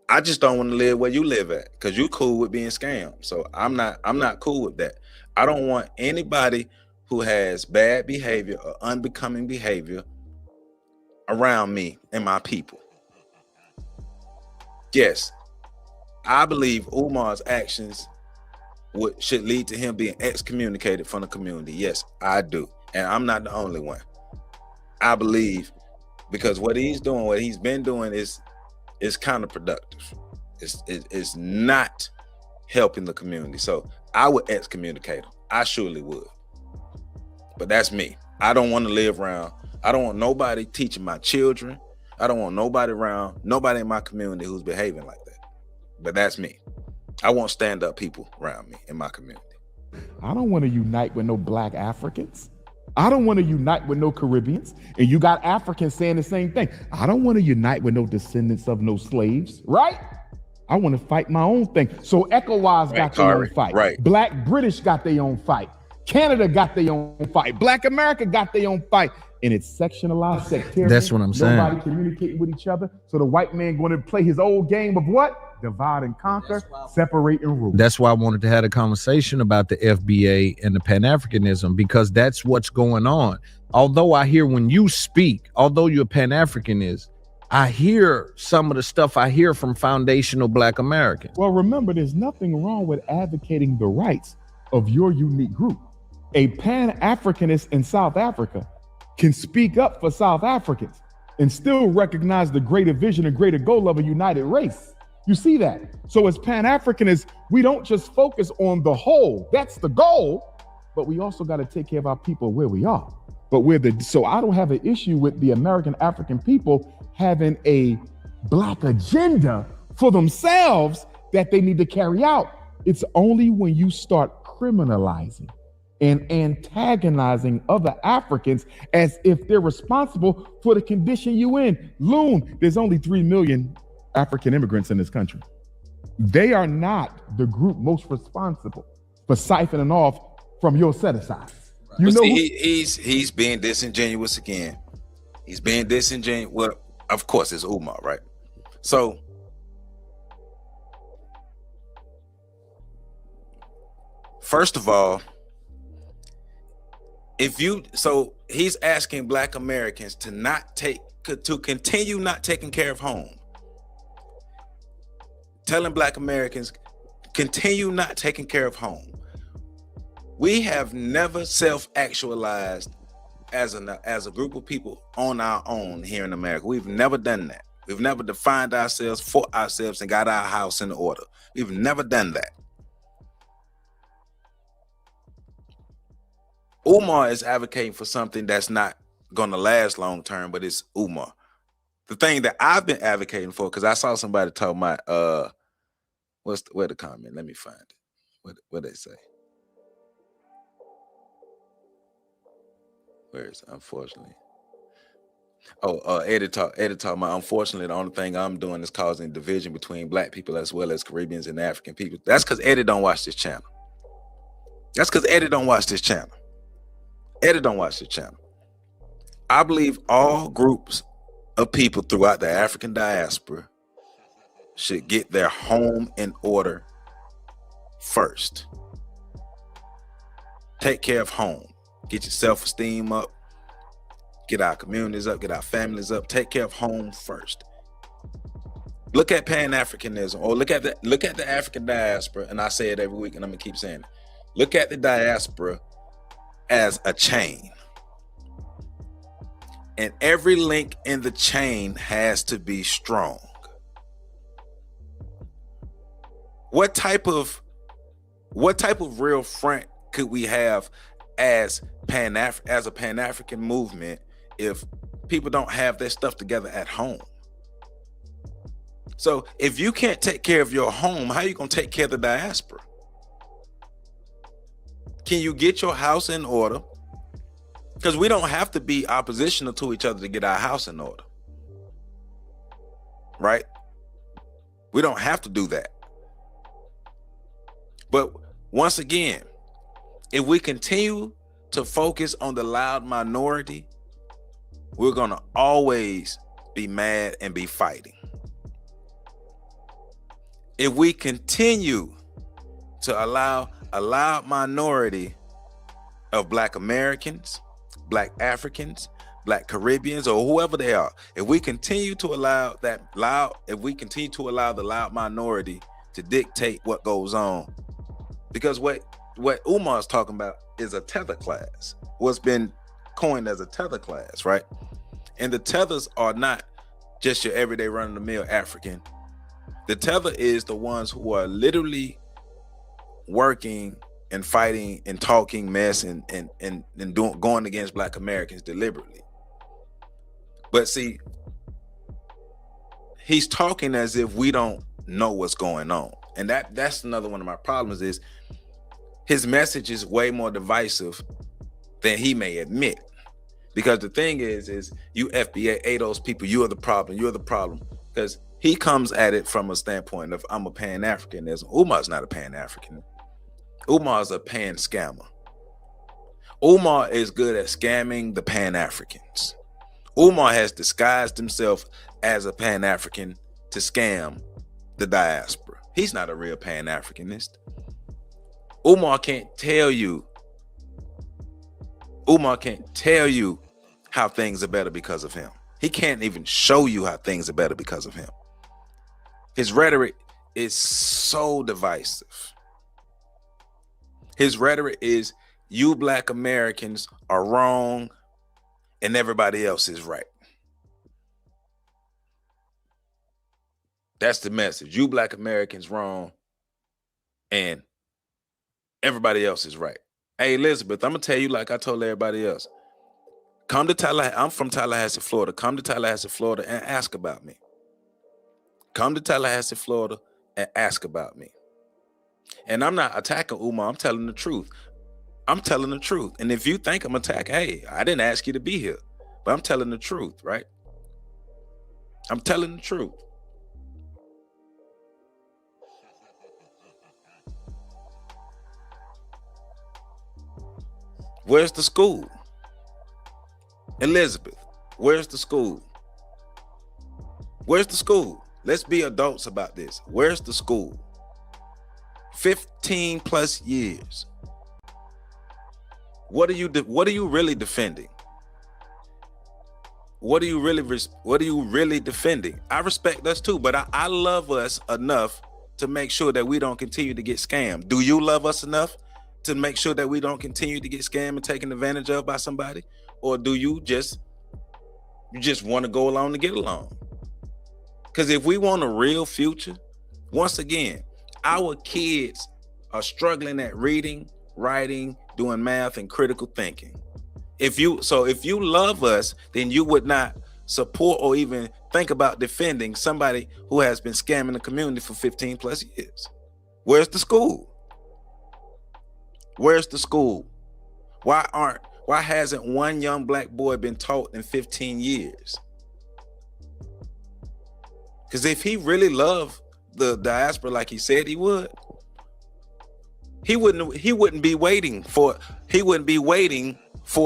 I just don't want to live where you live at, because you cool with being scammed. So I'm not cool with that. I don't want anybody who has bad behavior or unbecoming behavior around me and my people. Yes, I believe Umar's actions should lead to him being excommunicated from the community. Yes, I do. And I'm not the only one. I believe, because what he's doing, what he's been doing is counterproductive. It's not helping the community. So I would excommunicate him. I surely would. But that's me. I don't want to live around. I don't want nobody teaching my children. I don't want nobody around, nobody in my community who's behaving like that. But that's me. I want stand-up people around me in my community. I don't want to unite with no Black Africans. I don't want to unite with no Caribbeans. And you got Africans saying the same thing. I don't want to unite with no descendants of no slaves, right? I want to fight my own thing. So ECOWAS got their own fight. Right. Black British got their own fight. Canada got their own fight. Black America got their own fight. And it's sectionalized, sectarian. That's what I'm saying. Nobody communicating with each other. So the white man going to play his old game of what? Divide and conquer, separate and rule. That's why I wanted to have a conversation about the FBA and the Pan-Africanism, because that's what's going on. Although I hear when you speak, although you're Pan-Africanist, I hear some of the stuff I hear from foundational Black Americans. Well, remember, there's nothing wrong with advocating the rights of your unique group. A Pan-Africanist in South Africa can speak up for South Africans and still recognize the greater vision and greater goal of a united race. You see that? So as Pan-Africanists, we don't just focus on the whole. That's the goal, but we also got to take care of our people where we are. So I don't have an issue with the American African people having a Black agenda for themselves that they need to carry out. It's only when you start criminalizing and antagonizing other Africans as if they're responsible for the condition you in. Loon, there's only 3 million African immigrants in this country. They are not the group most responsible for siphoning off from your set-asides. He's being disingenuous again. He's being disingenuous. Well, of course, it's Umar, right? So First of all, he's asking Black Americans to continue not taking care of home. Telling Black Americans, continue not taking care of home. We have never self-actualized as a group of people on our own here in America. We've never done that. We've never defined ourselves for ourselves and got our house in order. We've never done that. Umar is advocating for something that's not going to last long term, but it's Umar. The thing that I've been advocating for, because I saw somebody talk about where the comment? Let me find it. What they say? Where is it? Unfortunately. Eddie talk about, unfortunately, the only thing I'm doing is causing division between Black people as well as Caribbeans and African people. That's because Eddie don't watch this channel. Eddie don't watch this channel. I believe all groups of people throughout the African diaspora should get their home in order first. Take care of home. Get your self-esteem up. Get our communities up. Get our families up. Take care of home first. Look at Pan-Africanism, or look at the African diaspora, and I say it every week, and I'm gonna keep saying it. Look at the diaspora as a chain. And every link in the chain has to be strong. What type of real front could we have as a Pan-African movement if people don't have their stuff together at home? So if you can't take care of your home, how are you going to take care of the diaspora? Can you get your house in order? Because we don't have to be oppositional to each other to get our house in order. Right? We don't have to do that. But once again, if we continue to focus on the loud minority, we're going to always be mad and be fighting. If we continue to allow a loud minority of Black Americans, Black Africans, Black Caribbeans, or whoever they are, if we continue to allow the loud minority to dictate what goes on, because what Umar's talking about is a tether class, what's been coined as a tether class, right? And the tethers are not just your everyday run-of-the-mill African. The tether is the ones who are literally working and fighting and talking mess and going against Black Americans deliberately. But see, he's talking as if we don't know what's going on. And that's another one of my problems is his message is way more divisive than he may admit. Because the thing is you FBA, ADOS people, you're the problem. Because he comes at it from a standpoint of, I'm a Pan-Africanism. Umar's not a Pan-African. Umar's a pan-scammer. Umar is good at scamming the Pan-Africans. Umar has disguised himself as a Pan-African to scam the diaspora. He's not a real Pan-Africanist. Umar can't tell you how things are better because of him. He can't even show you how things are better because of him. His rhetoric is so divisive. His rhetoric is, you Black Americans are wrong and everybody else is right. That's the message. You Black Americans wrong and everybody else is right. Hey, Elizabeth, I'm going to tell you like I told everybody else. Come to Tallahassee. I'm from Tallahassee, Florida. Come to Tallahassee, Florida and ask about me. Come to Tallahassee, Florida and ask about me. And I'm not attacking Umar. I'm telling the truth. And if you think I'm attacking, hey, I didn't ask you to be here, but I'm telling the truth, right? I'm telling the truth. Where's the school? Elizabeth, where's the school? Where's the school? Let's be adults about this. Where's the school? 15 plus years. What are you really defending? What are you really defending? I respect us too, but I love us enough to make sure that we don't continue to get scammed. Do you love us enough to make sure that we don't continue to get scammed and taken advantage of by somebody? Or do you just want to go along to get along? Because if we want a real future, once again, our kids are struggling at reading, writing, doing math, and critical thinking. If you love us, then you would not support or even think about defending somebody who has been scamming the community for 15 plus years. Where's the school? Where's the school? Why hasn't one young black boy been taught in 15 years? Because if he really loved the diaspora like he said he would, he wouldn't be waiting for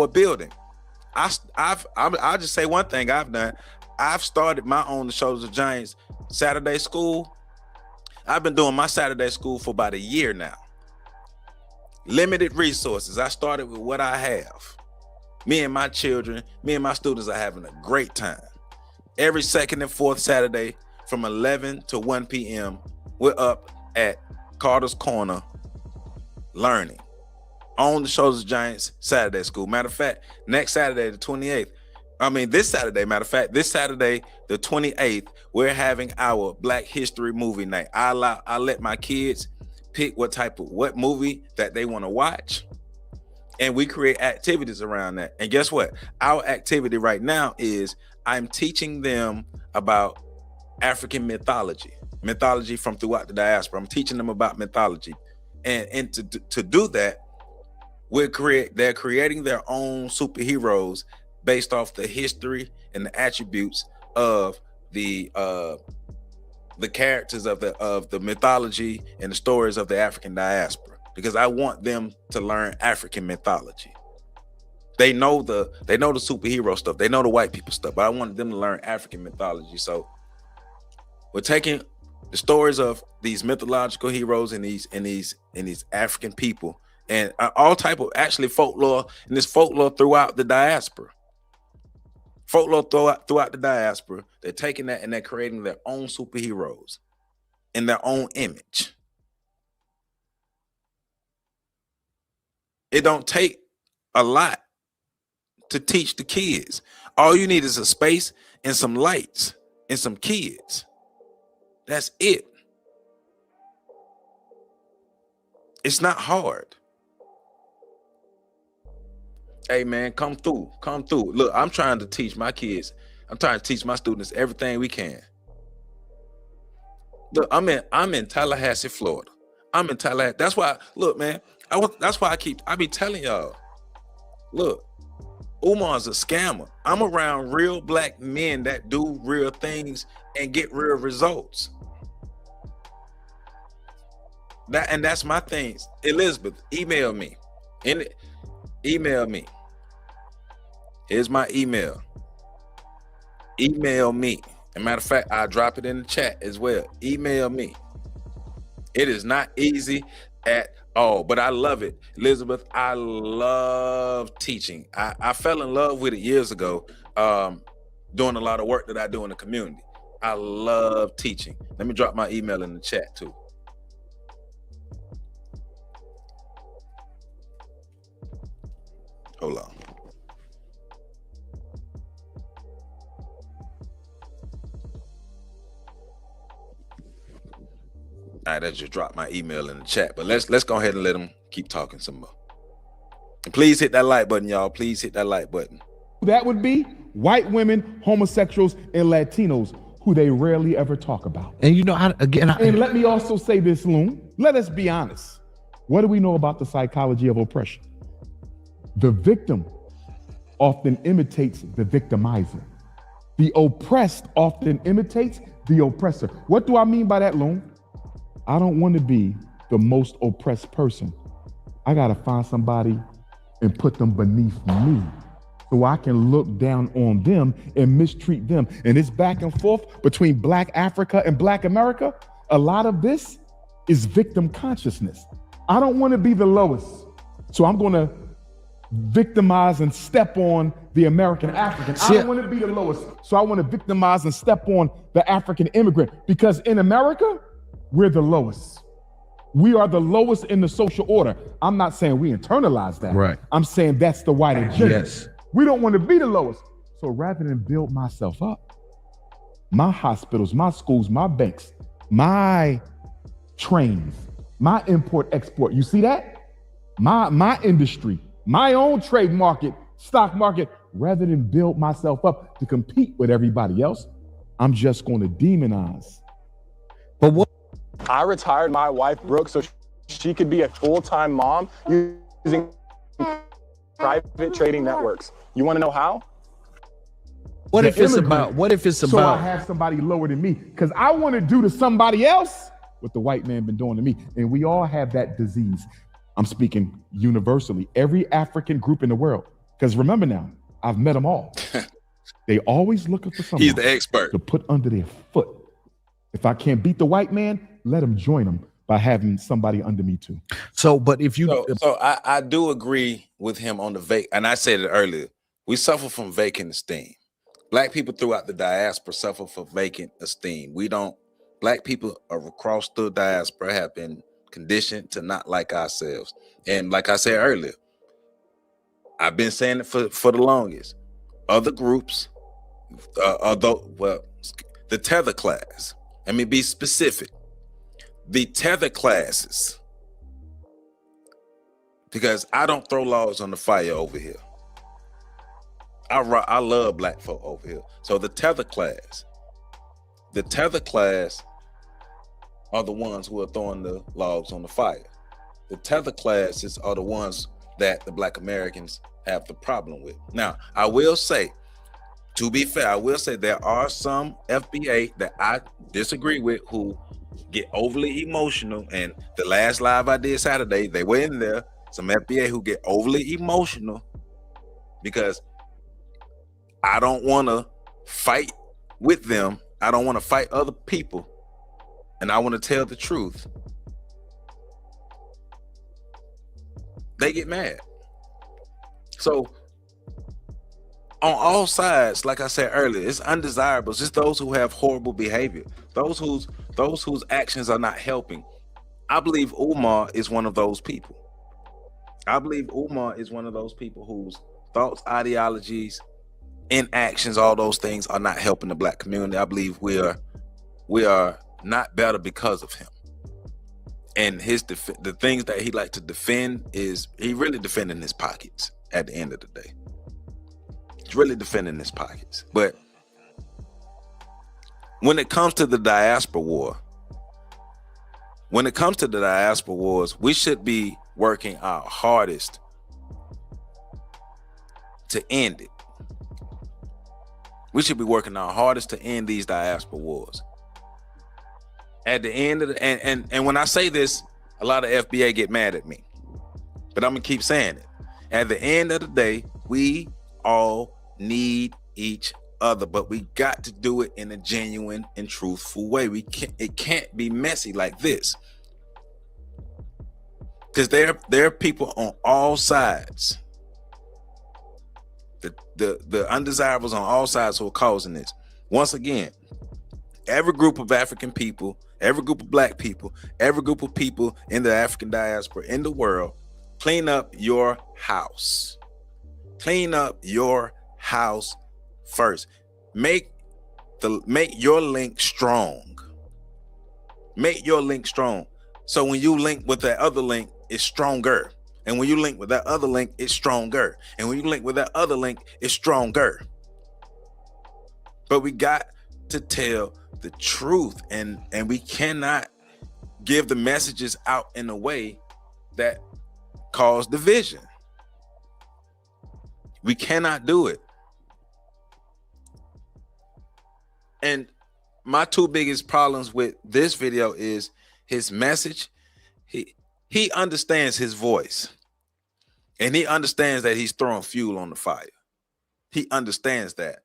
a building. I'll just say one thing I've done. I've started my own Shoulders of Giants Saturday school. I've been doing my Saturday school for about a year now. Limited resources. I started with what I have. Me and my children, me and my students are having a great time. Every second and fourth Saturday from 11 to 1 p.m., we're up at Carter's Corner learning on the Shoulders of Giants Saturday school. Matter of fact, next Saturday, the 28th, this Saturday, the 28th, we're having our Black History movie night. I let my kids pick what movie that they want to watch, and we create activities around that. And guess what? Our activity right now is I'm teaching them about African mythology from throughout the diaspora. I'm teaching them about mythology, and to do that, they're creating their own superheroes based off the history and the attributes of the characters of the mythology and the stories of the African diaspora, because I want them to learn African mythology. They know the superhero stuff, they know the white people stuff, but I wanted them to learn African mythology. So we're taking the stories of these mythological heroes and these African people, and all type of actually folklore, and this folklore throughout the diaspora. Throughout the diaspora, they're taking that and they're creating their own superheroes in their own image. It don't take a lot to teach the kids. All you need is a space and some lights and some kids. That's it. It's not hard. Hey man, come through. Look, I'm trying to teach my kids. I'm trying to teach my students everything we can. Look, I'm in Tallahassee, Florida. I'm in Tallahassee. That's why, look, man, that's why I be telling y'all, look, Umar's a scammer. I'm around real black men that do real things and get real results. That's my things. Elizabeth, email me. Email me. Here's my email. Email me. As a matter of fact, I'll drop it in the chat as well. Email me. It is not easy at all, but I love it. Elizabeth, I love teaching. I fell in love with it years ago, doing a lot of work that I do in the community. I love teaching. Let me drop my email in the chat too. Hold on. All right, I just dropped my email in the chat, but let's go ahead and let them keep talking some more. And please hit that like button, y'all. Please hit that like button. That would be white women, homosexuals, and Latinos, who they rarely ever talk about. And and let me also say this, Loon. Let us be honest. What do we know about the psychology of oppression? The victim often imitates the victimizer. The oppressed often imitates the oppressor. What do I mean by that, Loon? I don't want to be the most oppressed person. I got to find somebody and put them beneath me so I can look down on them and mistreat them. And it's back and forth between Black Africa and Black America. A lot of this is victim consciousness. I don't want to be the lowest, so I'm going to victimize and step on the American African. I don't want to be the lowest, so I want to victimize and step on the African immigrant, because in America, we're the lowest. We are the lowest in the social order. I'm not saying we internalize that. Right. I'm saying that's the white agenda. Yes. We don't want to be the lowest. So rather than build myself up, my hospitals, my schools, my banks, my trains, my import export, you see that? My industry, my own trade market, stock market, rather than build myself up to compete with everybody else, I'm just going to demonize. But what? I retired my wife, Brooke, so she could be a full-time mom using private trading networks. You want to know how? What if it's about? What if it's about? So I have somebody lower than me because I want to do to somebody else what the white man been doing to me. And we all have that disease. I'm speaking universally. Every African group in the world. Because remember now, I've met them all. They always looking for something. He's the expert to put under their foot. If I can't beat the white man, let them join them by having somebody under me too. So, but if you, so I do agree with him on the vacant, and I said it earlier. We suffer from vacant esteem. Black people throughout the diaspora suffer from vacant esteem. We don't. Black people across the diaspora have been conditioned to not like ourselves. And like I said earlier, I've been saying it for the longest. Other groups, the tether class. Let me be specific. The tether classes, because I don't throw logs on the fire over here. I love black folk over here. So the tether class are the ones who are throwing the logs on the fire. The tether classes are the ones that the Black Americans have the problem with. Now, I will say, to be fair, I will say there are some FBA that I disagree with who get overly emotional. And the last live I did Saturday, they were in there. Some FBA who get overly emotional because I don't want to fight with them. I don't want to fight other people. And I want to tell the truth. They get mad. So on all sides, like I said earlier, it's undesirables. It's those who have horrible behavior, those whose actions are not helping. I believe Umar is one of those people. I believe Umar is one of those people whose thoughts, ideologies, inactions, all those things are not helping the Black community. I believe we are not better because of him. And the things that he like to defend is he really defending his pockets at the end of the day. He's really defending his pockets. But when it comes to the diaspora war, we should be working our hardest to end it. We should be working our hardest to end these diaspora wars. At the end of the and when I say this, a lot of FBA get mad at me, but I'm gonna keep saying it. At the end of the day, we all need each other, but we got to do it in a genuine and truthful way. It can't be messy like this, because there are people on all sides. The undesirables on all sides who are causing this. Once again, every group of African people, every group of Black people, every group of people in the African diaspora in the world, clean up your house. Clean up your house first. Make your link strong. Make your link strong. So when you link with that other link, it's stronger. And when you link with that other link, it's stronger. And when you link with that other link, it's stronger. But we got to tell the truth, and we cannot give the messages out in a way that cause division. We cannot do it. And my two biggest problems with this video is his message. He understands his voice, and he understands that he's throwing fuel on the fire. He understands that.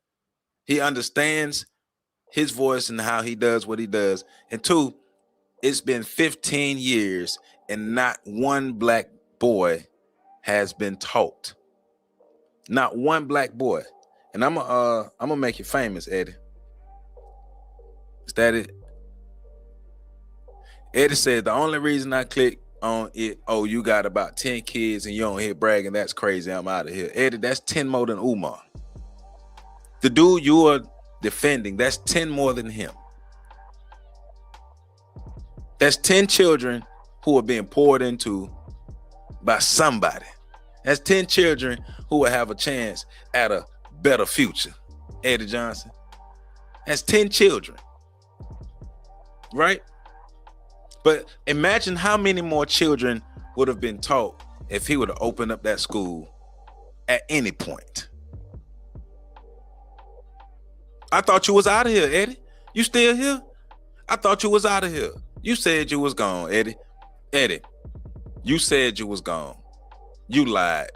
He understands his voice and how he does what he does. And two, it's been 15 years and not one Black boy has been taught Not one black boy. And I'm gonna make you famous, Eddie. Is that it? Eddie said the only reason I clicked on it, oh, you got about 10 kids and you don't hear bragging, that's crazy. I'm out of here. Eddie, that's 10 more than Umar. The dude you are defending, that's 10 more than him. That's 10 children who are being poured into by somebody. That's 10 children who will have a chance at a better future. Eddie Johnson. That's 10 children. Right? But imagine how many more children would have been taught if he would have opened up that school at any point. I thought you was out of here, Eddie. You still here? I thought you was out of here. You said you was gone, Eddie. Eddie, you said you was gone. You lied.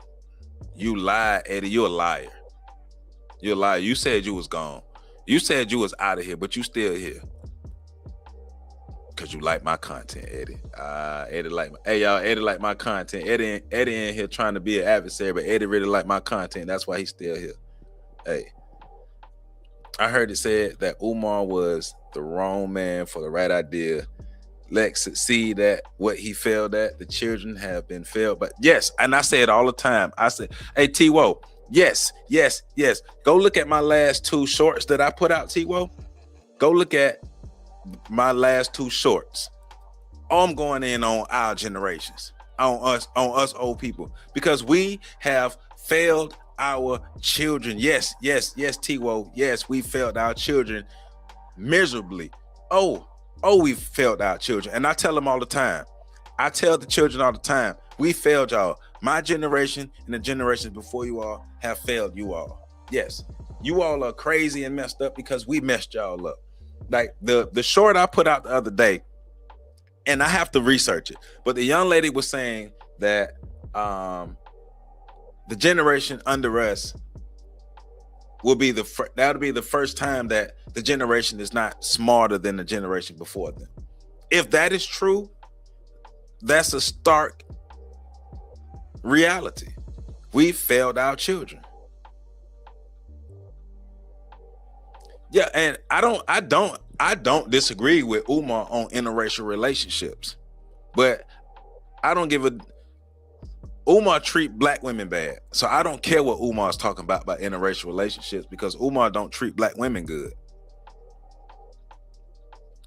You lied, Eddie. You're a liar. You're a liar. You said you was gone. You said you was out of here, but you still here. Cause you like my content, Eddie. Eddie like my, hey y'all, Eddie like my content. Eddie in here trying to be an adversary, but Eddie really like my content. That's why he's still here. Hey, I heard it said that Umar was the wrong man for the right idea. Let's succeed at what he failed at. The children have been failed, but yes, and I say it all the time. I say, hey T-Wo, yes. Go look at my last 2 shorts that I put out, T-Wo. Go look at my last 2 shorts. I'm going in on our generations, on us old people, because we have failed our children. Yes, T-Wo. Yes, we failed our children miserably. Oh, we failed our children. And I tell them all the time. I tell the children all the time, we failed y'all. My generation and the generations before you all have failed you all. Yes, you all are crazy and messed up because we messed y'all up. Like the short I put out the other day, and I have to research it, but the young lady was saying that the generation under us will be that'll be the first time that the generation is not smarter than the generation before them. If that is true, that's a stark reality. We failed our children. Yeah, and I don't disagree with Umar on interracial relationships, but I don't give a. Umar treat black women bad, so I don't care what Umar's talking about interracial relationships, because Umar don't treat black women good.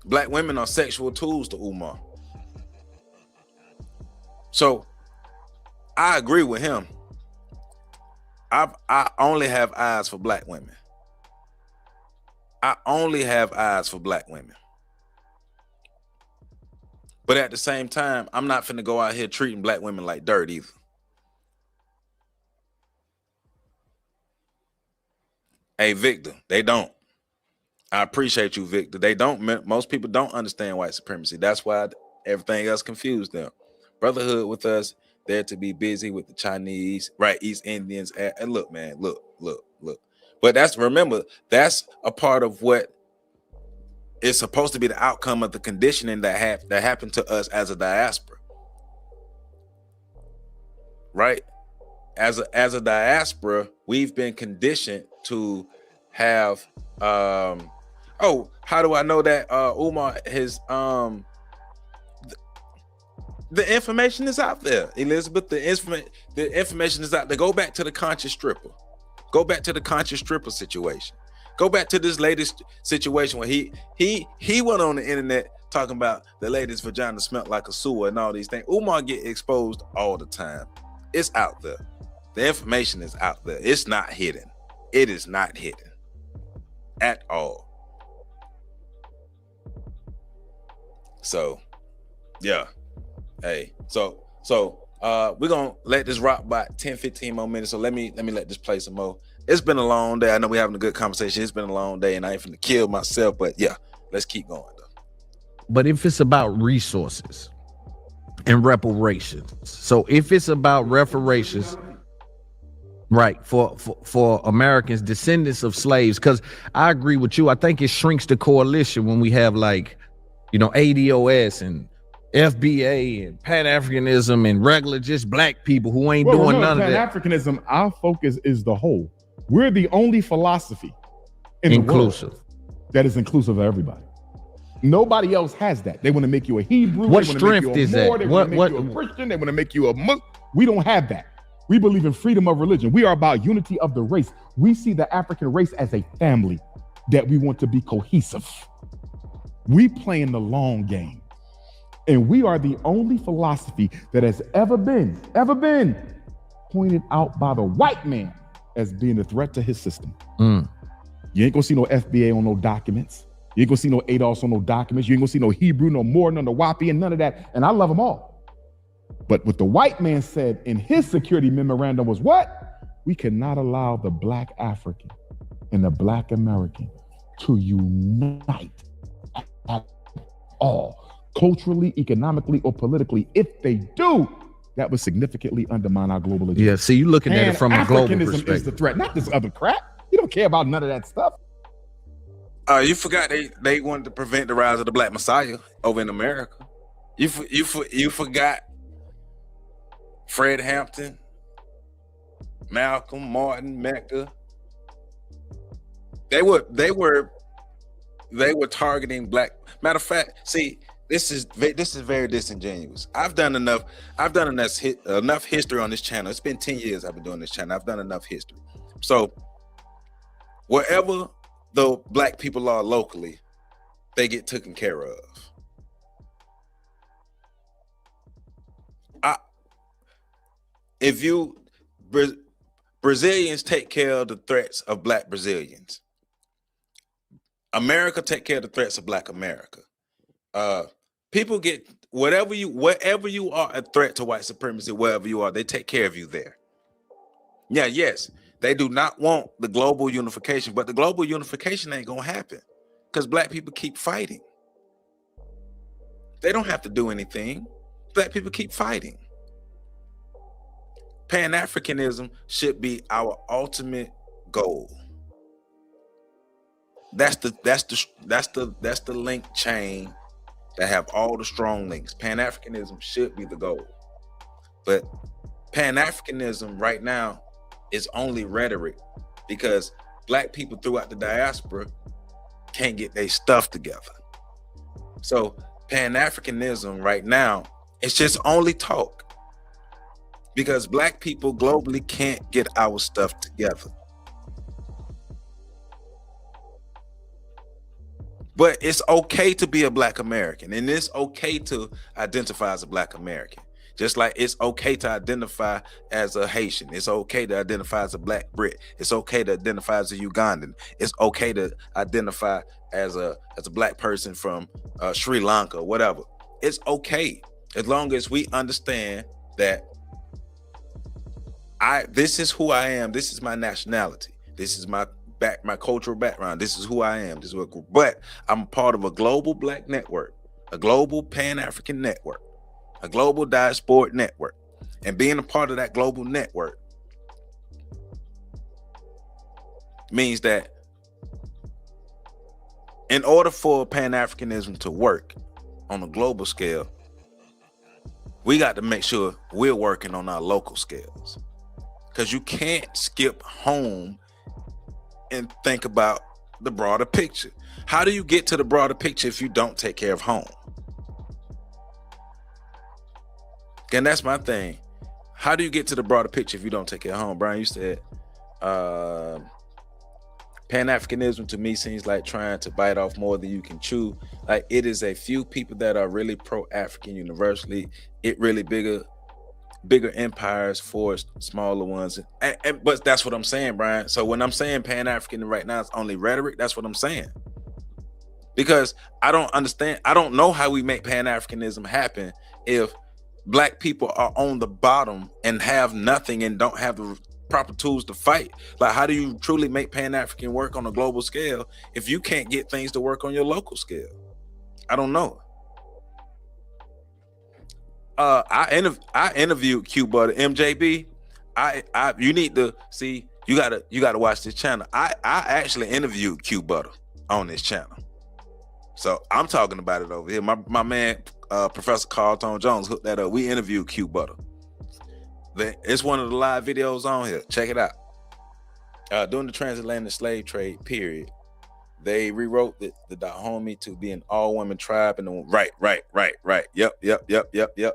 Black women are sexual tools to Umar, so I agree with him. I only have eyes for black women. I only have eyes for black women. But at the same time, I'm not finna go out here treating black women like dirt either. Hey, Victor, they don't. I appreciate you, Victor. They don't. Most people don't understand white supremacy. That's why everything else confused them. Brotherhood with us, there to be busy with the Chinese, right? East Indians. And look, man, look. But remember, that's a part of what is supposed to be the outcome of the conditioning that happened to us as a diaspora, right? As a diaspora, we've been conditioned to have. How do I know that Umar has the information is out there, Elizabeth. The information is out there. Go back to the conscious stripper. Go back to the conscious stripper situation. Go back to this latest situation where he went on the internet talking about the lady's vagina smelled like a sewer and all these things. Umar get exposed all the time. It's out there. The information is out there. It's not hidden. It is not hidden at all. So, yeah. Hey, so we're gonna let this rock about 10-15 more minutes. So let me let this play some more. It's been a long day. I know we're having a good conversation. It's been a long day, and I ain't finna kill myself, but yeah, let's keep going though. But if it's about resources and reparations, so if it's about reparations, right, for Americans, descendants of slaves, because I agree with you. I think it shrinks the coalition when we have, like, you know, ADOS and FBA and Pan-Africanism and regular just black people who ain't doing none of that. Pan-Africanism, our focus is the whole. We're the only philosophy in inclusive the world that is inclusive of everybody. Nobody else has that. They want to make you a Hebrew. What strength is that? They want to make you a Christian. They want to make you a Muslim. We don't have that. We believe in freedom of religion. We are about unity of the race. We see the African race as a family that we want to be cohesive. We play in the long game. And we are the only philosophy that has ever been pointed out by the white man as being a threat to his system. You ain't gonna see no FBA on no documents. You ain't gonna see no ADOS on no documents. You ain't gonna see no Hebrew, no Moor, no Nawapi, and none of that. And I love them all. But what the white man said in his security memorandum was what? We cannot allow the black African and the black American to unite at all, culturally, economically, or politically. If they do, that would significantly undermine our global agenda. Yeah, see, you're looking at it from a global perspective. Is the threat, not this other crap. You don't care about none of that stuff. You forgot they wanted to prevent the rise of the Black Messiah over in America. You forgot Fred Hampton, Malcolm, Martin, Mecca. They were targeting black. Matter of fact, see, this is very disingenuous. I've done enough history on this channel. It's been 10 years I've been doing this channel. I've done enough history. So wherever the black people are locally, they get taken care of. Brazilians take care of the threats of black Brazilians. America take care of the threats of black America. People get wherever you are a threat to white supremacy, wherever you are, they take care of you there. Yeah, yes, they do not want the global unification, but the global unification ain't gonna happen because black people keep fighting. They don't have to do anything. Black people keep fighting. Pan-Africanism should be our ultimate goal. That's the link chain that have all the strong links. Pan-Africanism should be the goal. But Pan-Africanism right now is only rhetoric because black people throughout the diaspora can't get their stuff together. So Pan-Africanism right now, it's just only talk because black people globally can't get our stuff together. But it's okay to be a black American, and it's okay to identify as a black American. Just like it's okay to identify as a Haitian. It's okay to identify as a black Brit. It's okay to identify as a Ugandan. It's okay to identify as a black person from Sri Lanka, whatever. It's okay as long as we understand that this is who I am. This is my nationality. This is my cultural background. This is who I am. This is what. But I'm part of a global black network, a global Pan-African network, a global diasporic network, and being a part of that global network means that in order for Pan-Africanism to work on a global scale, we got to make sure we're working on our local scales, because you can't skip home and think about the broader picture. How do you get to the broader picture if you don't take care of home? And that's my thing. How do you get to the broader picture if you don't take care of home? Brian, you said Pan-Africanism to me seems like trying to bite off more than you can chew. Like, it is a few people that are really pro-African universally. It really bigger empires for smaller ones, but that's what I'm saying, Brian. So when I'm saying Pan-African right now, it's only rhetoric. That's what I'm saying, because I don't understand. I don't know how we make Pan-Africanism happen if black people are on the bottom and have nothing and don't have the proper tools to fight. Like, how do you truly make Pan-African work on a global scale if you can't get things to work on your local scale? I don't know. I interviewed Q Butter, MJB. You need to see. You gotta watch this channel. I actually interviewed Q Butter on this channel. So I'm talking about it over here. My man, Professor Carlton Jones, hooked that up. We interviewed Q Butter. It's one of the live videos on here. Check it out. During the transatlantic slave trade period, they rewrote the Dahomey to be an all-women tribe. And right. Yep.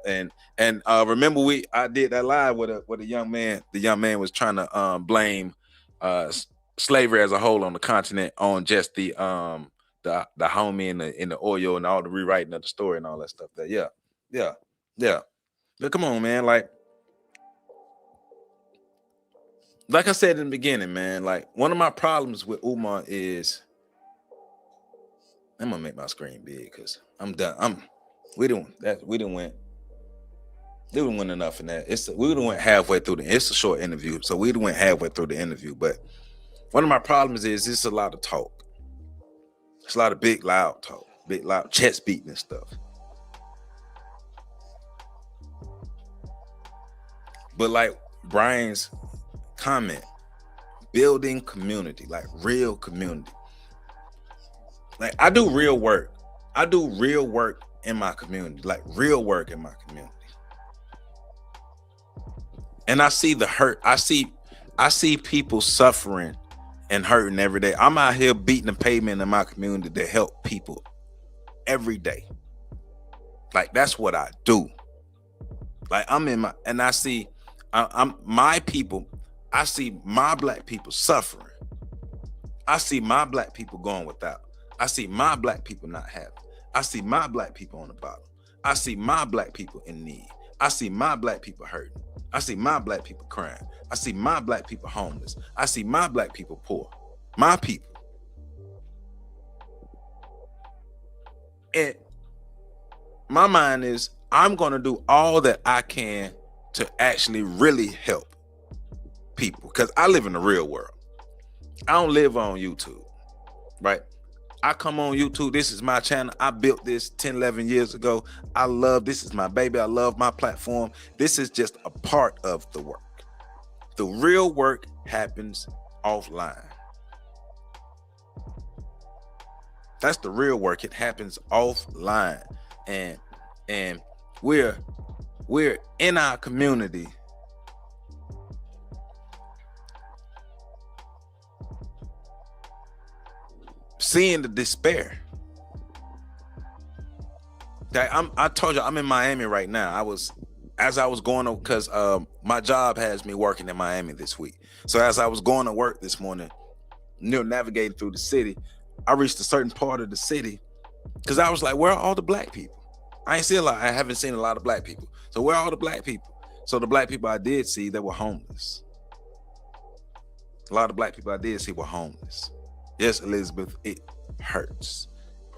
And remember, I did that live with a young man. The young man was trying to blame slavery as a whole on the continent on just the Dahomey and the oil and all the rewriting of the story and all that stuff. Yeah. But come on, man. Like I said in the beginning, man, like one of my problems with Umar is, I'm gonna make my screen big because I'm done. We didn't win enough in that. We done went halfway through it's a short interview, so we done went halfway through the interview. But one of my problems is it's a lot of talk. It's a lot of big loud talk, big loud chest beating and stuff. But like Brian's comment, building community, like real community. Like I do real work. I do real work in my community, like real work in my community. And I see the hurt. I see people suffering and hurting every day. I'm out here beating the pavement in my community to help people every day. Like that's what I do. Like I see my people. I see my black people suffering. I see my black people going without. I see my black people not happy. I see my black people on the bottom. I see my black people in need. I see my black people hurting. I see my black people crying. I see my black people homeless. I see my black people poor. My people. And my mind is, I'm going to do all that I can to actually really help people because I live in the real world. I don't live on YouTube, right? I come on YouTube. This is my channel. I built this 10, 11 years ago. This is my baby. I love my platform. This is just a part of the work. The real work happens offline. That's the real work. It happens offline. And we're in our community seeing the despair. I told you I'm in Miami right now. As I was going to, because my job has me working in Miami this week. So as I was going to work this morning, navigating through the city, I reached a certain part of the city because I was like, where are all the black people? I haven't seen a lot of black people. So where are all the black people? So the black people I did see, they were homeless. A lot of black people I did see were homeless. Yes, Elizabeth, it hurts.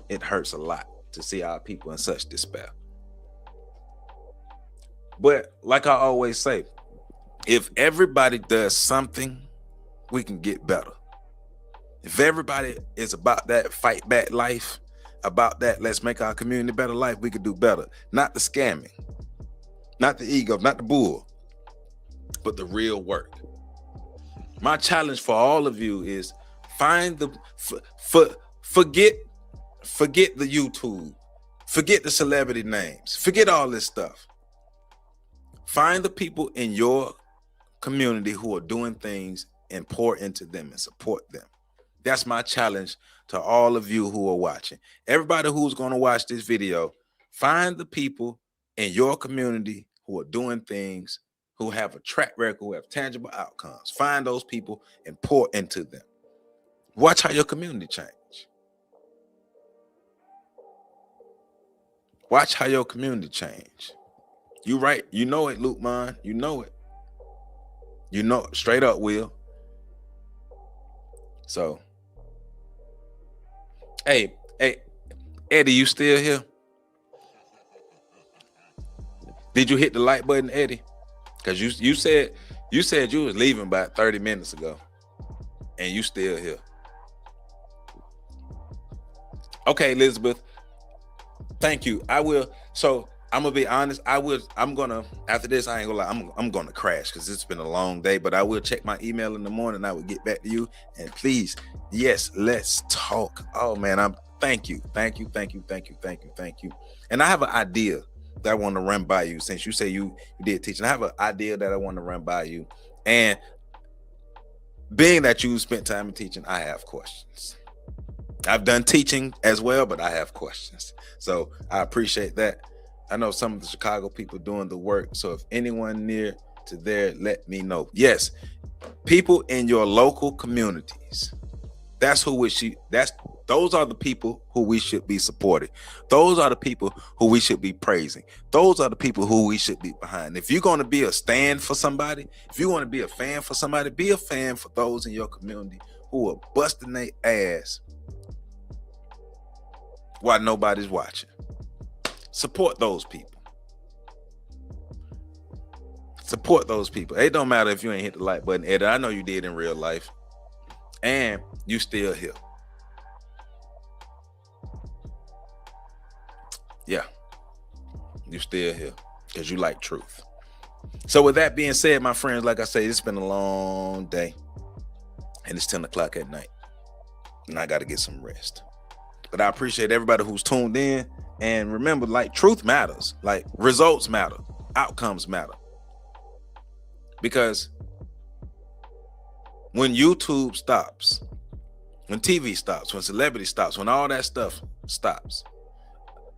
It hurts a lot to see our people in such despair. But like I always say, if everybody does something, we can get better. If everybody is about that fight back life, about that let's make our community a better life, we could do better. Not the scamming, not the ego, not the bull, but the real work. My challenge for all of you is find forget the YouTube, forget the celebrity names, forget all this stuff. Find the people in your community who are doing things and pour into them and support them. That's my challenge to all of you who are watching. Everybody who's going to watch this video, find the people in your community who are doing things, who have a track record, who have tangible outcomes. Find those people and pour into them. Watch how your community change. Watch how your community change. You right. You know it, Luke Man. You know it. You know it. Straight up, Will. So, hey, Eddie, you still here? Did you hit the like button, Eddie? Because you said you was leaving about 30 minutes ago, and you still here. Okay, Elizabeth. Thank you. I will. So I'm gonna be honest. I'm gonna, after this, I ain't gonna lie. I'm gonna crash because it's been a long day. But I will check my email in the morning. I will get back to you. And please, yes, let's talk. Oh man, thank you. And I have an idea that I want to run by you, since you say you did teaching. I have an idea that I want to run by you. And being that you spent time in teaching, I have questions. I've done teaching as well, but I have questions. So I appreciate that. I know some of the Chicago people doing the work. So if anyone near to there, let me know. Yes, people in your local communities. Those are the people who we should be supporting. Those are the people who we should be praising. Those are the people who we should be behind. If you're going to be a stand for somebody, if you want to be a fan for somebody, be a fan for those in your community who are busting their ass while nobody's watching. Support those people. Support those people. It don't matter if you ain't hit the like button, Ed. I know you did in real life. And you still here. Yeah. You still here because you like truth. So with that being said, my friends, like I say, it's been a long day. And it's 10 o'clock at night. And I got to get some rest. But I appreciate everybody who's tuned in. And remember, like, truth matters. Like, results matter. Outcomes matter. Because when YouTube stops, when TV stops, when celebrity stops, when all that stuff stops.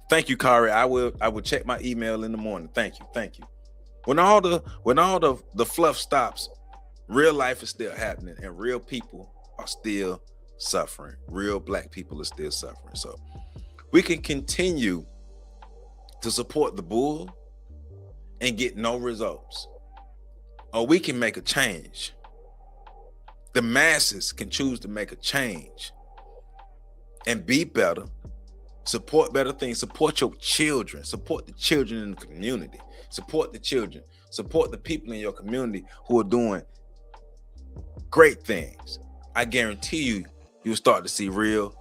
Thank you, Kari. I will check my email in the morning. Thank you. When all the fluff stops, real life is still happening, and real people are still suffering. Real black people are still suffering. So we can continue to support the bull and get no results. Or we can make a change. The masses can choose to make a change and be better, support better things, support your children, support the children in the community, support the children, support the people in your community who are doing great things. I guarantee you'll start to see real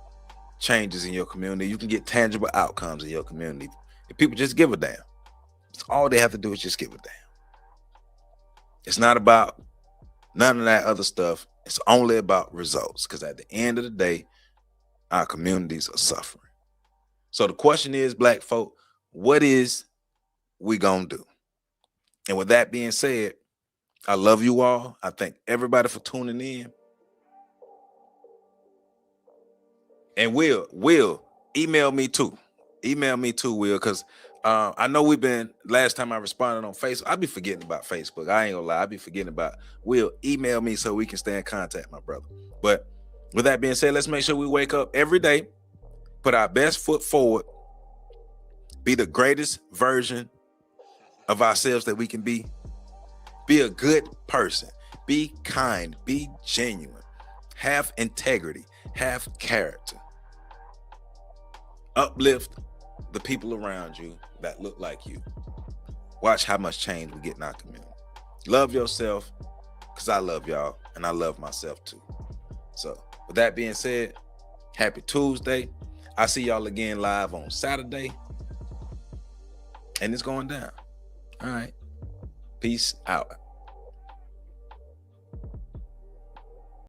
changes in your community. You can get tangible outcomes in your community if people just give a damn. It's all they have to do is just give a damn. It's not about none of that other stuff. It's only about results, because at the end of the day, our communities are suffering. So the question is, black folk, what is we gonna do? And with that being said, I love you all. I thank everybody for tuning in. And Will, email me too. Will, because I know last time I responded on Facebook, I be forgetting about Facebook. I ain't gonna lie, I be forgetting about Will. Email me so we can stay in contact, my brother. But with that being said, let's make sure we wake up every day, put our best foot forward, be the greatest version of ourselves that we can be a good person, be kind, be genuine, have integrity, have character, uplift the people around you that look like you. Watch how much change we get in our community. Love yourself, because I love y'all, and I love myself too. So with that being said, happy Tuesday. I'll see y'all again live on Saturday. And it's going down. All right. Peace out.